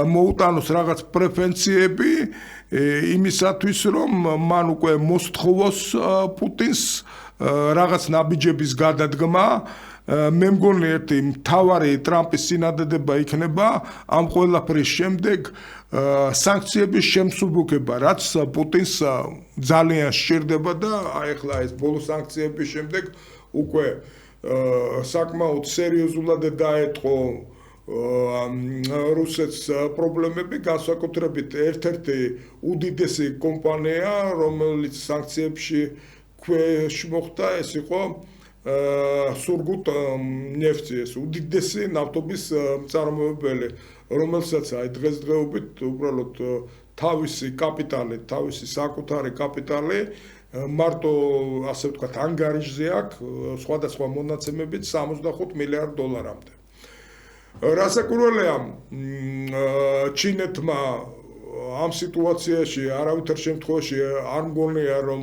მოუტანოს რაღაც პრეფერენციები იმისათვის, რომ მან უკვე მოსთხოვოს პუტინს რაღაც ნაბიჯების გადადგმა. მე მგონი ერთი მთავარი ტრამპის წინადადება იქნება ამ ყველაფრის შემდეგ სანქციების შემსუბუქება, რაც პუტინს ძალიან სჭირდება და ახლა ეს ბოლო სანქციების შემდეგ უკვე საკმაოდ სერიოზულად დაეტყო რუსეთს პრობლემები, განსაკუთრებით ერთ-ერთი უდიდესი კომპანია, რომელიც სანქციებში ქვეშ მოხვდა, ეს იყო სურგუტ ნეფტი, ეს უდიდესი ნავთობის მწარმოებელი, რომელსაც დღესდღეობით უბრალოდ თავისი კაპიტალი, თავისი საკუთარი კაპიტალი მარტო ასე ვთქვათ ანგარიშზე აქვს სხვადასხვა მონაცემებით 65 მილიარდ დოლარამდე. რასაკურველია ჩინეთმა ამ სიტუაციაში არავითარ შემთხვევაში არ მგონია რომ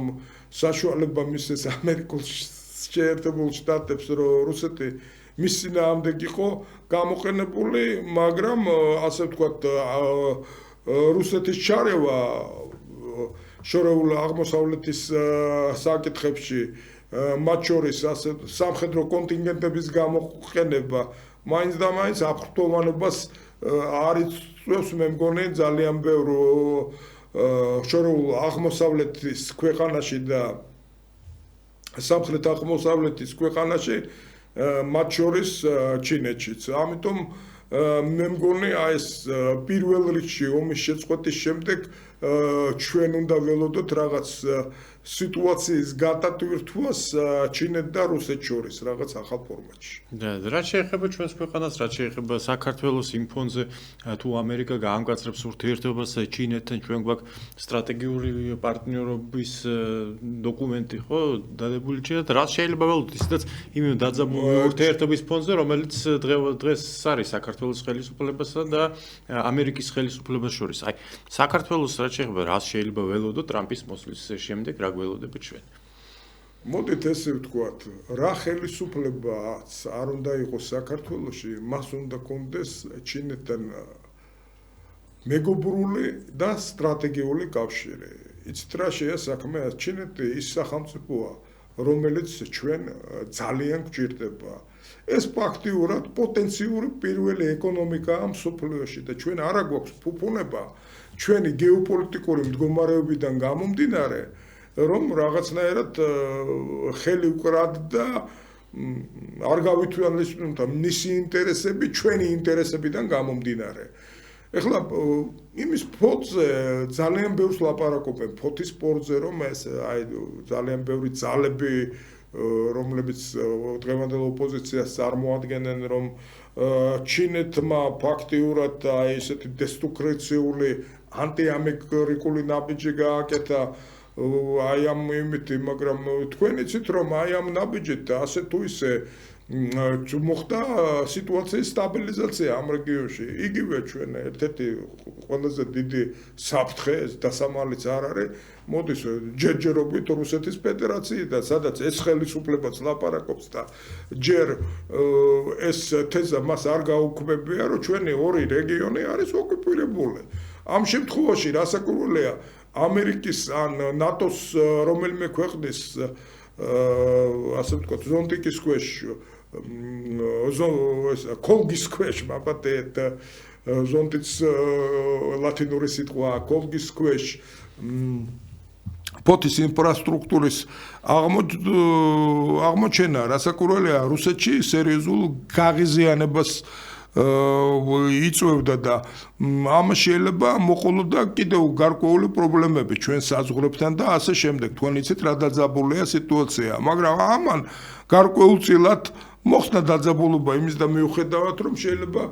საშუალება მისცეს ამერიკულ შეერთებულ შტატებს რომ რუსეთი მის წინააღმდეგ იყო გამოყენებული, მაგრამ ასე ვთქვათ რუსეთის ჩარევა შორეულ აღმოსავლეთის საკითხებში მათ შორის ასე სამხედრო კონტინგენტების გამოყენება მაინც და მაინც აფრთხილებას არ იწვევს, მე მგონი ძალიან ბევრ შორეულ აღმოსავლეთის ქვეყანაში და სამხრეთ აღმოსავლეთის ქვეყანაში მათ შორის ჩინეთშიც. ამიტომ მე მგონი ეს პირველ რიგში ომის შეწყვეტის შემდეგ ჩვენ უნდა ველოდოთ რაღაც სიტუაციის გადატვირთვას ჩინეთ და რუსეთ შორის რაღაც ახალ ფორმატში. რაც შეეხება ჩვენს ქვეყანას, რაც შეეხება საქართველოს იმ ფონზე, თუ ამერიკა გაამკაცრებს ურთიერთობას ჩინეთთან, ჩვენ გვაქვს სტრატეგიული პარტნიორობის დოკუმენტი, ხო, დადებული ჩინეთ, რაც შეიძლება ველოდოთ ისედაც იმ დაძაბული ურთიერთობის ფონზე, რომელიც დღეს არის საქართველოს ხელისუფლებასა და ამერიკის ხელისუფლებას შორის. აი, საქართველოს რაც შეეხება, რაც შეიძლება ველოდოთ ტრამპის მოსვლის შემდეგ, რა ველოდებით ჩვენ. მოდით ესე ვთქვათ, რა ხელისუფლებაც არ უნდა იყოს საქართველოში, მას უნდა კონდეს ჩინეთთან მეგობრული და სტრატეგიული კავშირი. იცით რა შეა საქმე, ჩინეთი ის სახელმწიფოა, რომელიც ჩვენ ძალიან გვჭირდება. ეს ფაქტიურად პოტენციური პირველი ეკონომიკაა მსოფლიოში და ჩვენ არა გვაქვს ფუფუნება ჩვენი გეოპოლიტიკური მდგომარეობიდან გამომდინარე, რომ რაღაცნაირად ხელი ვკრათ და არ გავითვალისწინოთ მისი ინტერესები ჩვენი ინტერესებიდან გამომდინარე. ეხლა იმის ფონზე ძალიან ბევრს ლაპარაკობენ, ფოთის სპორტზე, რომ ეს აი ძალიან ბევრი ძალები რომლებიც დღევანდელ ოპოზიციას წარმოადგენენ, რომ ჩინეთმა ფაქტიურად აი ესეთი დესტრუქციული ანტიამერიკული ნაბიჯი გააკეთა აი ამ იმით, მაგრამ თქვენ იცით რომ აი ამ ნაბიჯით ასე თუ ისე მოხდა სიტუაციის სტაბილიზაცია ამ რეგიონში. იგივე ჩვენ ერთ-ერთი ყველაზე დიდი საფრთხე დასამალიც არ არის მოდის ჯერჯერობით რუსეთის ფედერაციიდან, სადაც ეს ხელისუფლებაც ლაპარაკობს და ჯერ ეს თეზა მას არ გაუქმებია, რომ ჩვენი ორი რეგიონი არის ოკუპირებული. ამ შემთხვევაში რასაკურველია ამერიკის ან ნატოს რომელიმე ქვეყნის ასე ვთქვათ ზონტიკის ქვეშ კოლგის ქვეშ მაგათ ზონტიც ლათინური სიტყვა კოლგის ქვეშ ფოთის ინფრასტრუქტურის აღმოჩენა რასაკურველია რუსეთში სერიოზულ გაღიზიანებას იწვევდა და ამ შეიძლება მოყოლოდა კიდევ გარკვეული პრობლემები ჩვენ საზღვრებთან და ასე შემდეგ. თქვენ იცით რა დაძაბულია სიტუაცია, მაგრამ ამან გარკვეულწილად მოხსნა დაძაბულობა იმის და მიუხედავად რომ შეიძლება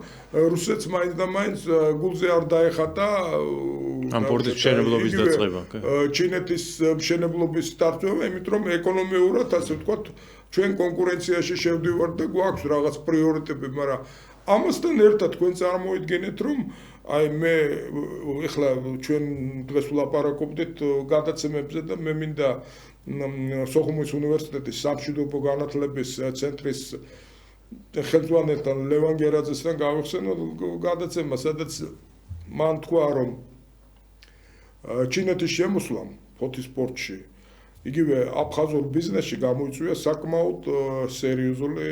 რუსეთს მაინც და მაინც გულზე არ დაეხატა ამ პორტის მშენებლობის დაწყება. ჩინეთის მშენებლობის დაწევა, იმიტომ რომ ეკონომიურად ასე ვთქვათ ჩვენ კონკურენციაში შევდივართ და გვაქვს რაღაც პრიორიტეტები, მაგრამ ამასთან ერთად თქვენ წარმოიდგინეთ რომ აი მე ეხლა ჩვენ დღეს ვლაპარაკობდით გადაცემებზე და მე მინდა სოხუმის უნივერსიტეტის სამშვიდობო განათლების ცენტრის ხელმძღვანელთან ლევან გერაძესთან გავიხსენო გადაცემა, სადაც მან თქვა რომ ჩინეთის შემოსვლამ ფოთის პორტში იგივე აფხაზურ ბიზნესში გამოიწვია საკმაოდ სერიოზული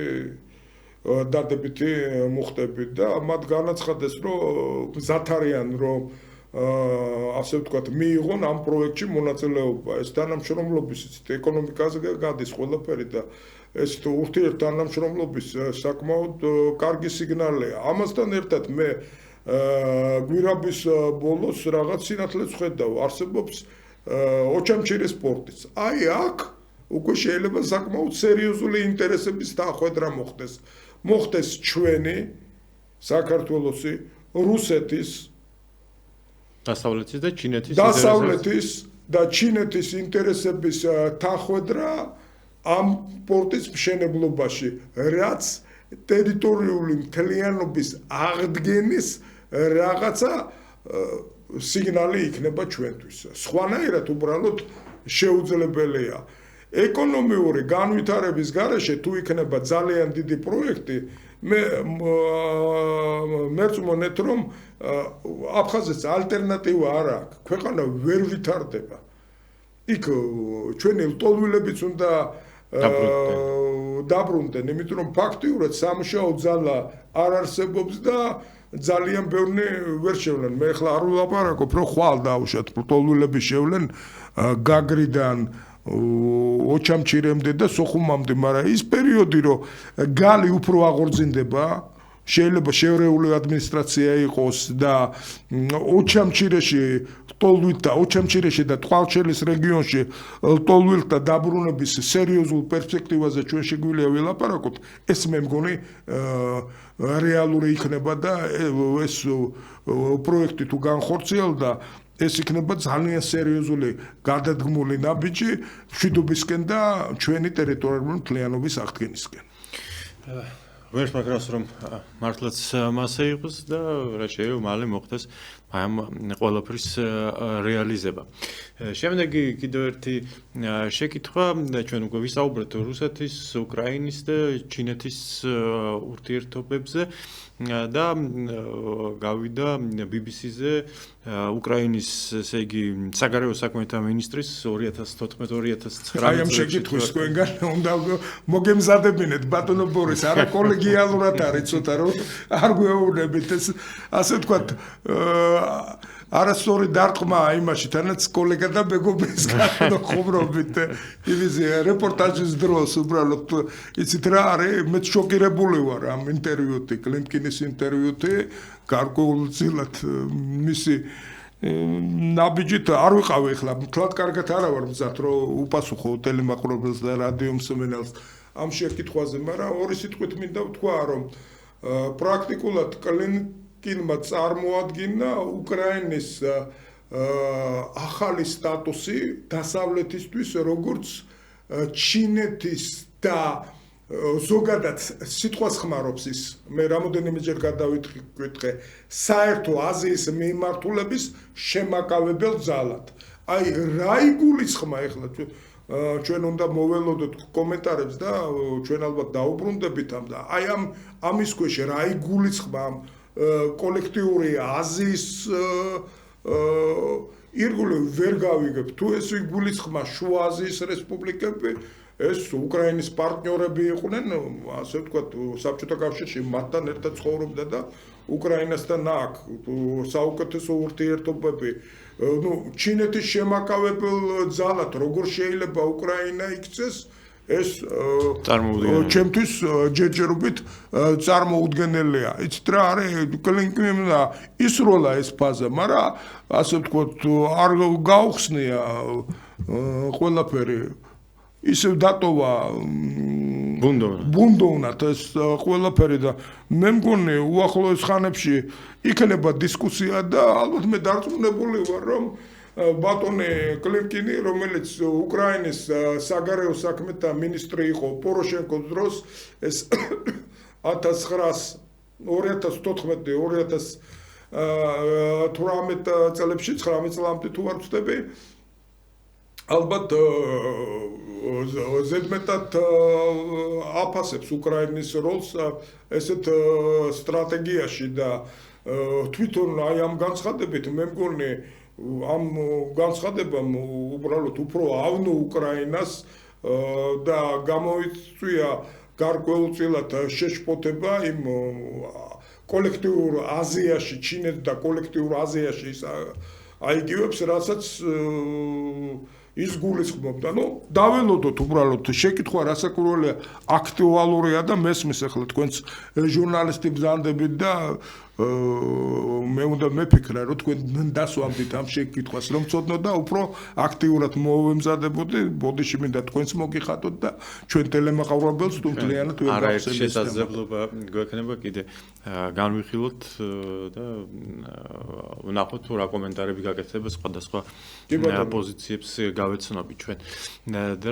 დადებითი მუხტები და მათ განაცხადეს რომ გზად არიან რომ ასე ვთქვათ მიიღონ ამ პროექტში მონაწილეობა ეს თანამშრომლობის ეკონომიკაზე გადის ყველაფერი და ეს ურთიერთთანამშრომლობის საკმაოდ კარგი სიგნალია ამასთან ერთად მე გვირაბის ბოლოს რაღაც სინათლეს ვხედავ არსებობს ოჩამჩირეს პორტიც აი აქ უკვე შეიძლება საკმაოდ სერიოზული ინტერესების დახვედრა მოხდეს ჩვენი საქართველოსი რუსეთის დასავლეთის და ჩინეთის ინტერესების დახვედრა ამ პორტის მშენებლობაში რაც ტერიტორიული მთლიანობის აღდგენის რაღაცა სიგნალი იქნება ჩვენთვის სხვანაირად უბრალოდ შეუძლებელია ეკონომიური განვითარების გარეშე თუ იქნება ძალიან დიდი პროექტი მეც მონეთ რომ აფხაზეთს ალტერნატივა არ აქვს ქვეყანა ვერ ვითარდება იქ ჩვენი ლტოლვილებიც უნდა დაბრუნდნენ იმიტომ რომ ფაქტიურად სამუშაო ძალა არ არსებობს და ძალიან ბევრი ვერ შევლენ მე ახლა არ ვლაპარაკობ რომ ხვალ დაუშვათ ლტოლვილები შევლენ გაგრიდან ოჩამჩირემდე და სოხუმამდე, მაგრამ ის პერიოდი რომ გალი უფრო აღორძინდება, შეიძლება შევრეული ადმინისტრაცია იყოს და ოჩამჩირეში ტოლვილთა, ოჩამჩირეში და ტყვალჩელის რეგიონში ტოლვილთა დაბრუნების სერიოზულ პერსპექტივაზე ჩვენ შეგვიძლია ვილაპარაკოთ, ეს მე მგონი რეალური იქნება და ეს პროექტი თუ განხორციელდა ეს იქნება ძალიან სერიოზული გადადგმული ნაბიჯი მშვიდობისკენ და ჩვენი ტერიტორიული მთლიანობის აღდგენისკენ. ვერც მაგრამ რომ მართლაც მასე იყოს და რა შეიძლება მალე მოხდეს ამ ყველაფრის რეალიზება. შემდეგი კიდევ ერთი შეკითხვა ჩვენ უკვე ვისაუბრეთ რუსეთის, უკრაინის და ჩინეთის ურთიერთობებზე და გავიდა BBC-ზე უკრაინის ესე იგი საგარეო საქმეთა მინისტრის 2014-2019 აი ამ შეკითხვის თქვენგან უნდა მოგემზადებინეთ ბატონო ბორის არა კოლეგიალურად არის ცოტა რომ არ გვეუბნებით ეს ასე ვთქვათ არასწორი დარტყმაა იმაში თანაც კოლეგა და მეგობრის გარდა ხუმრობით იმის რეპორტაჟის დროს უბრალოდ იცით რა არის მე შოკირებული ვარ ამ ინტერვიუთი კლინკინის ინტერვიუთი გარკვეულწილად მისი ნაბიჯით არ ვიყავი ახლა მთლად კარგად არა ვარ მზად რომ უპასუხო ტელემაყურებელს და რადიო მსმენელს ამ შეკითხვაზე მაგრამ ორი სიტყვით მინდა ვთქვა რომ პრაქტიკულად კლინკინმა წარმოადგინა უკრაინის ახალი სტატუსი დასავლეთისთვის როგორც ჩინეთის და ზოგადად სიტყვას ხმარობს ის მე რამოდენიმეჯერ გადავიტყვე საერთო აზიის მიმართულების შემაკავებელ ძალად აი რა იგულისხმა ეხლა ჩვენ უნდა მოველოდოთ კომენტარებს და ჩვენ ალბათ დაუბრუნდებით ამ და აი ამის ქვეშ რა იგულისხმა ამ კოლექტიური აზიის ირგვლივ ვერ გავიგებ თუ ეს იგულისხმა შუა აზიის რესპუბლიკები ეს უკრაინის პარტნიორები იყვნენ ასე ვთქვათ საბჭოთა კავშირში მათთან ერთად ცხოვრობდა და უკრაინასთან აქ საუკეთესო ურთიერთობები ნუ ჩინეთის შემაკავებელ ძალად როგორ შეიძლება უკრაინა იქცეს ეს ჩემთვის ჯერჯერობით წარმოუდგენელია იცით რა არის კლინკინმა ისროლა ეს ფაზა მაგრამ ასე ვთქვათ არ გაუხსნია ყველაფერი ისევ დატოვა ბუნდოვნად ეს ყველაფერი და მე მგონი უახლოეს ხანებში იქნება დისკუსია და ალბათ მე დარწმუნებული ვარ რომ ბატონი კლიმკინი რომელიც უკრაინის საგარეო საქმეთა მინისტრი იყო პოროშენკოს დროს ეს 2014-2018 წლებში 19 წლამდე თუ არ ვცდები ალბათ ზედმეტად აფასებს უკრაინის როლს ესეთ სტრატეგიაში და თვითონ აი ამ განცხადებით მე მგონი ამ განცხადებამ უბრალოდ უფრო ავნო უკრაინას და გამოიწვია გარკვეულწილად შეშფოთება იმ კოლექტიურ აზიაში ჩინეთ და კოლექტიურ აზიაში აიგივებს რასაც ის გულისხმობდა. ნუ დაველოდოთ უბრალოდ შეკითხვა რასაკვირველია აქტუალურია და მესმის ახლა თქვენს ჟურნალისტი ბრძანდებით და მე უნდა მეფიქრა რომ თქვენ დასვამდით ამ შეკითხვას რომ ცოდნო და უფრო აქტიურად მოვემზადებოდი ბოდიში მინდა თქვენს მოგიხატოთ და ჩვენ ტელემაყურებელს თუმთლიანად ვერ გავხსენებთ შესაძლებლობა გვექნება კიდე განვიხილოთ და ვნახოთ თუ რა კომენტარები გაკეთდება სხვადასხვა პოზიციებს გავეცნობთ ჩვენ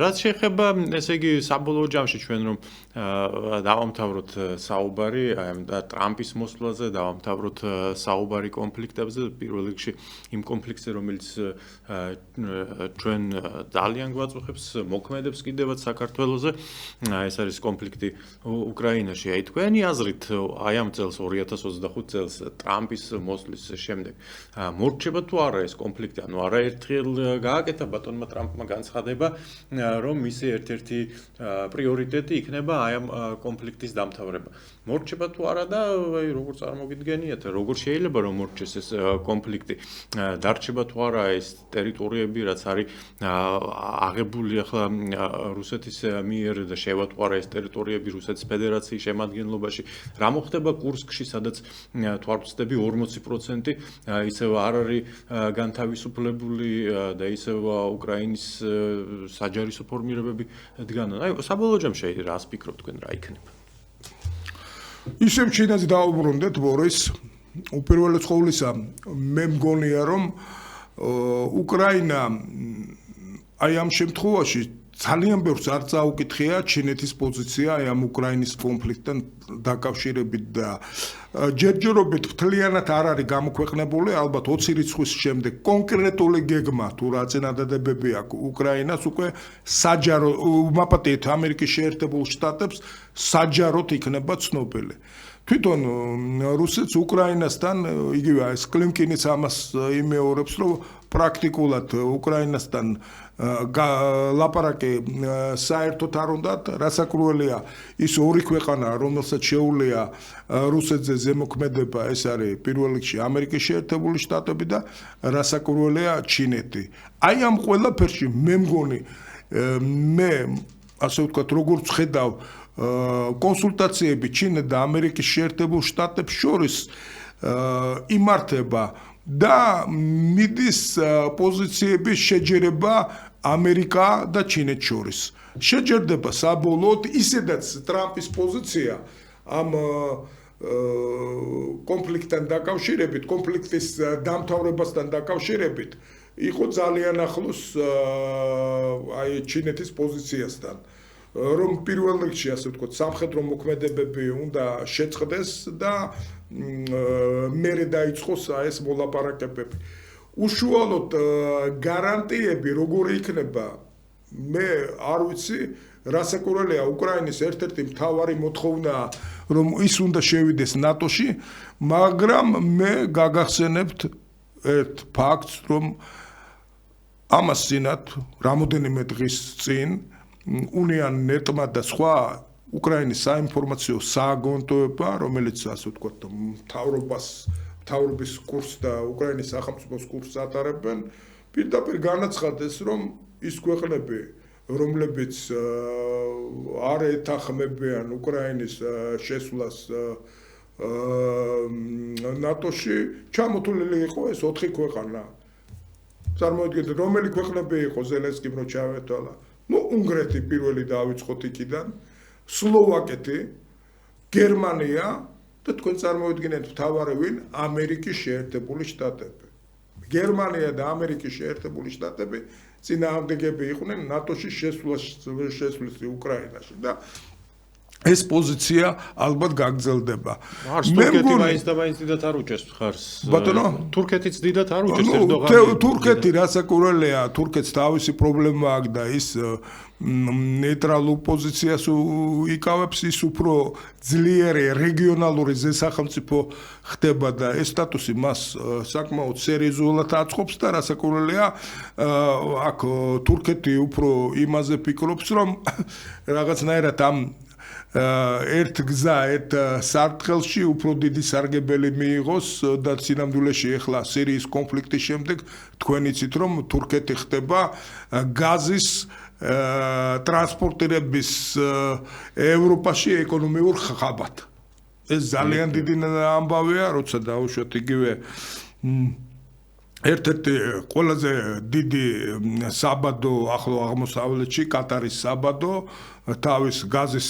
რაც შეეხება ესე იგი საბოლოო ჯამში ჩვენ რომ დავამთავროთ საუბარი ტრამპის მოსვლაზე დავამთავროთ საუბარი კონფლიქტებზე პირველ რიგში იმ კონფლიქტზე რომელიც ჩვენ ძალიან გვაწუხებს მოქმედებს კიდევაც საქართველოზე ეს არის კონფლიქტი უკრაინაში აი თქვენი აზრით აი ამ წელს 2025 წელს ტრამპის მოსვლის შემდეგ მორჩება თუ არა ეს კონფლიქტი ანუ არაერთხელ გააკეთა ბატონმა ტრამპმა განცხადება რომ მისი ერთ-ერთი პრიორიტეტი იქნება აი ამ კონფლიქტის დამთავრება მორჩება თუ არა და აი როგორ წარმოგიდგენიათ როგორ შეიძლება რომ მორჩეს ეს კონფლიქტი დარჩება თუ არა ეს ტერიტორიები რაც არის აღებული ახლა რუსეთის მიერ და შევა თუ არა ეს ტერიტორიები რუსეთის ფედერაციის შემადგენლობაში რა მოხდება კურსკში სადაც თუ არ ვცდები 40% ისევ არ არის განთავისუფლებული და ისევ უკრაინის საჯარისო ფორმირებები დგანან აი საბოლოო ჯამში რას ფიქრობთ თქვენ რა იქნება ისევ ჩინაზე დაუბრუნდეთ ბორის უპირველეს ყოვლისა მე მგონია რომ უკრაინა აი ამ შემთხვევაში ძალიან ბევრს არ წაუკითხია ჩინეთის პოზიცია აი ამ უკრაინის კონფლიქტთან დაკავშირებით და ჯერჯერობით მთლიანად არ არის გამოქვეყნებული ალბათ 20 რიცხვის შემდეგ კონკრეტული გეგმა თუ რა წინადადებები აქვს უკრაინას უკვე საჯარო უმაპატიეთ ამერიკის შეერთებულ შტატებს საჯაროდ იქნება ცნობილი თვითონ რუსეთს უკრაინასთან იგივე ეს კლიმკინიც ამას იმეორებს რომ პრაქტიკულად უკრაინასთან ლაპარაკი საერთოდ არ უნდათ რასაკვირველია ის ორი ქვეყანა რომელსაც შეუძლია რუსეთზე ზემოქმედება ეს არის პირველ რიგში ამერიკის შეერთებული შტატები და რასაკვირველია ჩინეთი აი ამ ყველაფერში მე მგონი მე ასე ვთქვათ როგორც ხედავ კონსულტაციები ჩინეთ და ამერიკის შეერთებულ შტატებს შორის იმართება და მიდის პოზიციების შეჯერება ამერიკა და ჩინეთს შორის შეჯერდება საბოლოოდ ისედაც ტრამპის პოზიცია ამ კონფლიქტთან დაკავშირებით კონფლიქტის დამთავრებასთან დაკავშირებით იყო ძალიან ახლოს აი ჩინეთის პოზიციასთან რომ პირველ რიგში ასე ვთქვათ სამხედრო მოქმედებები უნდა შეწყდეს და მერე დაიწყოს ეს მოლაპარაკებები უშუალოდ გარანტიები როგორი იქნება მე არ ვიცი რასაკვირველია უკრაინის ერთ-ერთი მთავარი მოთხოვნაა რომ ის უნდა შევიდეს ნატოში მაგრამ მე გაგახსენებთ ერთ ფაქტს რომ ამას წინათ რამოდენიმე დღის წინ უნიანეტმა და სხვა უკრაინის საინფორმაციო სააგენტოებმა რომელიც ასე ვთქვათ მთავრობის კურსს და უკრაინის სახელმწიფოს კურსს ატარებენ პირდაპირ განაცხადეს რომ ის ქვეყნები რომლებიც არ ეთანხმებიან უკრაინის შესვლას ნატოში ჩამოთვლილი იყო ეს 4 ქვეყანა წარმოიდგინეთ რომელი ქვეყნები იყო ზელენსკიმ რო ჩაავეთვალა ნუ უნგრეთი პირველი დავიწყოთ იქიდან, სლოვაკეთი, გერმანია და თქვენ წარმოიდგინეთ მთავარი ვინ? ამერიკის შეერთებული შტატები. გერმანია და ამერიკის შეერთებული შტატები წინააღმდეგები იყვნენ ნატოში შესვლის უკრაინაში და ეს პოზიცია ალბათ გაგრძელდება. თურქეთი მაინც და მაინც დიდად არ უჭერს მხარს. ბატონო, თურქეთიც დიდად არ უჭერს ერდოღანი. თურქეთი რასაკურველია, თურქეთს თავისი პრობლემა აქვს და ის ნეიტრალურ პოზიციას იკავებს, ის უფრო ძლიერი რეგიონალური ზესახელმწიფო ხდება და ეს სტატუსი მას საკმაოდ სერიოზულად აწყობს და რასაკურველია, აქ თურქეთი უფრო იმაზე ფიქრობს, რომ რაღაცნაირად ამ ერთ გზა, ერთ სარტყელში უფრო დიდი სარგებელი მიიღოს და სინამდვილეში ახლა სირიის კონფლიქტის შემდეგ თქვენ იცით რომ თურქეთი ხდება გაზის ტრანსპორტირების ევროპაში ეკონომიურ ხაბად. ეს ძალიან დიდი ამბავია, როცა დავუშვათ იგივე ერთ-ერთი ყველაზე დიდი საბადო ახლო აღმოსავლეთში კატარის საბადო თავის გაზის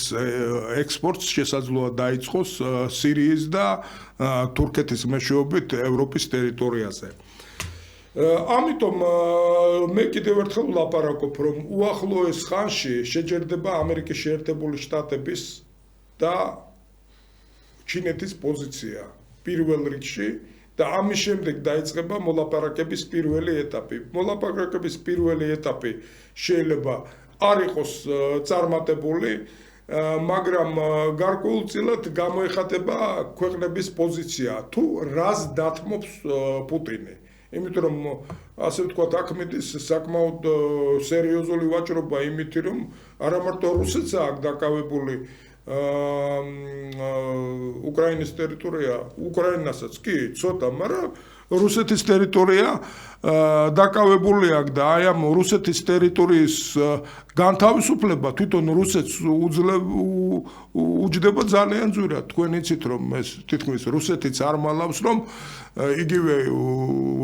ექსპორტს შესაძლოა დაიწყოს სირიის და თურქეთის მეშვეობით ევროპის ტერიტორიაზე. ამიტომ მე კიდევ ერთხელ ვლაპარაკობ, რომ უახლოეს ხანში შეჯერდება ამერიკის შეერთებული შტატების და ჩინეთის პოზიცია პირველ რიგში და ამის შემდეგ დაიწყება მოლაპარაკების პირველი ეტაპი. მოლაპარაკების პირველი ეტაპი შეიძლება არ იყოს წარმატებული, მაგრამ გარკვეულწილად გამოიხატება ქვეყნების პოზიცია, თუ რას დათმობს პუტინი. იმიტომ რომ ასე ვთქვათ, აქ მიდის საკმაოდ სერიოზული ვაჭრობა იმით, რომ არა მარტო რუსეთს აქვს დაკავებული უკრაინის ტერიტორია, უკრაინასაც კი ცოტა, მაგრამ რუსეთის ტერიტორია დაკავებული აქვს და აი ამ რუსეთის ტერიტორიის განთავისუფლება თვითონ რუსეთს უჯდება ძალიან ძვირად. თქვენ იცით რომ ეს თითქმის რუსეთიც არ მალავს რომ იგივე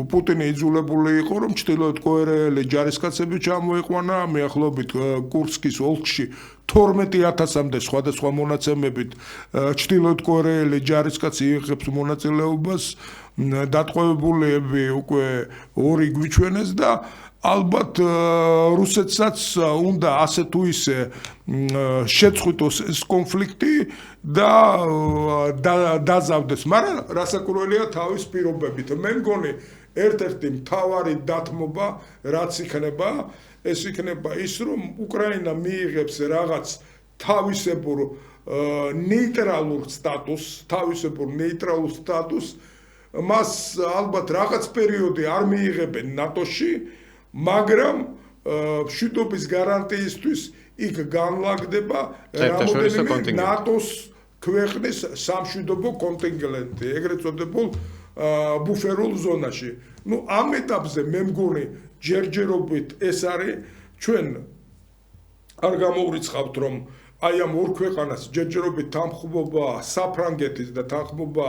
პუტინი იძულებული იყო რომ ჩრდილოეთ კორეელი ჯარისკაცები ჩამოიყვანა მეახლობით კურსკის ოლქში 12,000-მდე სხვადასხვა მონაცემებით ჩრდილოეთ კორეელი ჯარისკაცი იღებს მონაწილეობას დატყვევებულები უკვე ორი გვიჩვენეს და ალბათ რუსეთსაც უნდა ასე თუ ისე შეწყვიტოს ეს კონფლიქტი და დაზავდეს, მაგრამ რასაკურველია თავის პირობებით. მე მგონი ერთ-ერთი მთავარი დათმობა რაც იქნება, ეს იქნება ის რომ უკრაინა მიიღებს რაღაც თავისებურ ნეიტრალურ სტატუსს, მას ალბათ რაღაც პერიოდი არ მიიღებენ ნატოში, მაგრამ მშვიდობის გარანტიისთვის იქ განლაგდება რამდენიმე ნატოს ქვეყნის სამშვიდობო კონტინგენტი, ეგრეთ წოდებულ ბუფერულ ზონაში. ნუ ამ ეტაპზე მე მგონი ჯერჯერობით ეს არის, ჩვენ არ გამოვრიცხავთ რომ აი ამ ორ ქვეყანას ჯერჯერობით თანხმობა საფრანგეთის და თანხმობა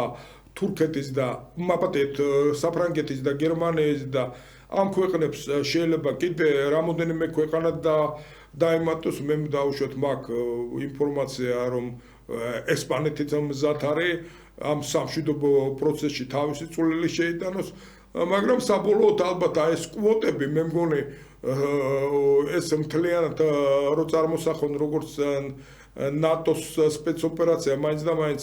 თურქეთის და მაპატეთ საფრანგეთის და გერმანიის და ამ ქვეყნებს შეიძლება კიდე რამოდენიმე ქვეყანა დაემატოს. მე დავუშვათ მაგ ინფორმაცია რომ ესპანეთიც მზად არის ამ სამშვიდობო პროცესში თავისი წვლილი შეიტანოს, მაგრამ საბოლოოდ ალბათ ეს კვოტები მე მგონი ეს მთლიანად რო წარმოსახონ როგორც ნატოს სპეცოპერაცია მაინც და მაინც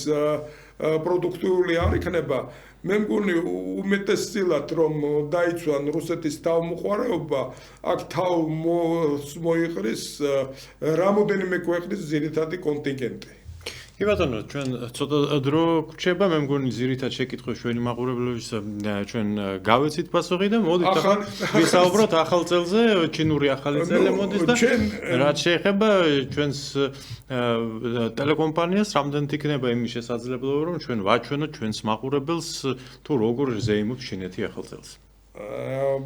პროდუქტიული არ იქნება. მე მგონი უმეტესწილად რომ დაიცვან რუსეთის თავმოყვარეობა, აქ თავ მოიყრის რამოდენიმე ქვეყნის ძირითადი კონტინგენტი. კი ბატონო, ჩვენ ცოტა დრო გვრჩება, მე მგონი ძირითად შეკითხვებს ჩვენი მაყურებლების ჩვენ გავეცით პასუხი და მოდით ახლა ვისაუბროთ ახალ წელზე, ჩინური ახალი წელი მოდის და რაც შეეხება ჩვენს ტელეკომპანიას, რამდენად იქნება იმის შესაძლებლობა, რომ ჩვენ ვაჩვენოთ ჩვენს მაყურებელს თუ როგორ ზეიმობს ჩინეთი ახალ წელს.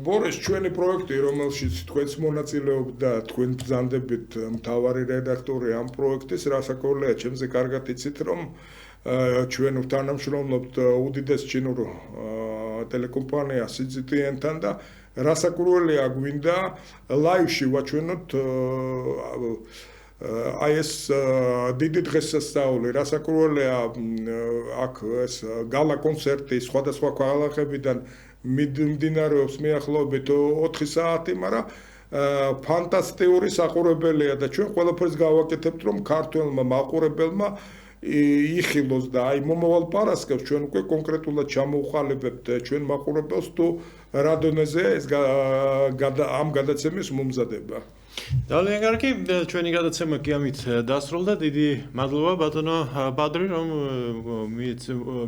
ბორეს ჩვენი პროექტი, რომელშიც თქვენც მონაწილეობთ და თქვენ ბრძანდებით მთავარი რედაქტორი ამ პროექტის, რასაკურველია, ჩემზე კარგად იცით, რომ ჩვენ ვთანამშრომლობთ უდიდეს ჩინურ ტელეკომპანია CGTN-თან და რასაკურველია გვინდა ლაივში ვაჩვენოთ აი ეს დიდი დღესასწაული რასაკურველია აქ ეს გალა კონცერტი სხვადასხვა ქალაქებიდან მიმდინარეობს მიახლოებით 4 საათი, მაგრამ ფანტასტიკური საყურებელია და ჩვენ ყველაფერს გავაკეთებთ რომ ქართველმა მაყურებელმა იხილოს და აი მომავალ პარასკევს ჩვენ უკვე კონკრეტულად ჩამოვყალიბებთ ჩვენ მაყურებელს თუ რა დონეზე ეს ამ გადაცემის მომზადება. ძალიან კარგი, ჩვენი გადაცემა კი ამით დასრულდა. დიდი მადლობა ბატონო ბადრი, რომ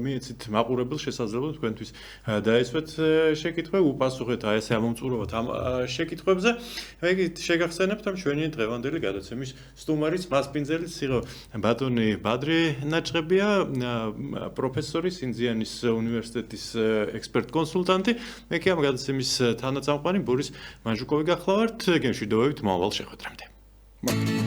მიეცით მაყურებელს შესაძლებლობას თქვენთვის დაესვეთ შეკითხვები, უპასუხეთ აი ესე ამომწყურებათ ამ შეკითხვებზე. ეგით შეგახსენებთ, რომ ჩვენი დღევანდელი გადაცემის სტუმარიც მასპინძელის იყო ბატონი ბადრი ნაჭყებია, პროფესორი სინძიანის უნივერსიტეტის ექსპერტ-კონსულტანტი. მე კი ამ გადაცემის თანაწამყვანი ბორის მანჟუკოვი გახლავართ. გემშვიდობებით მომავალ შეხვედრამდე.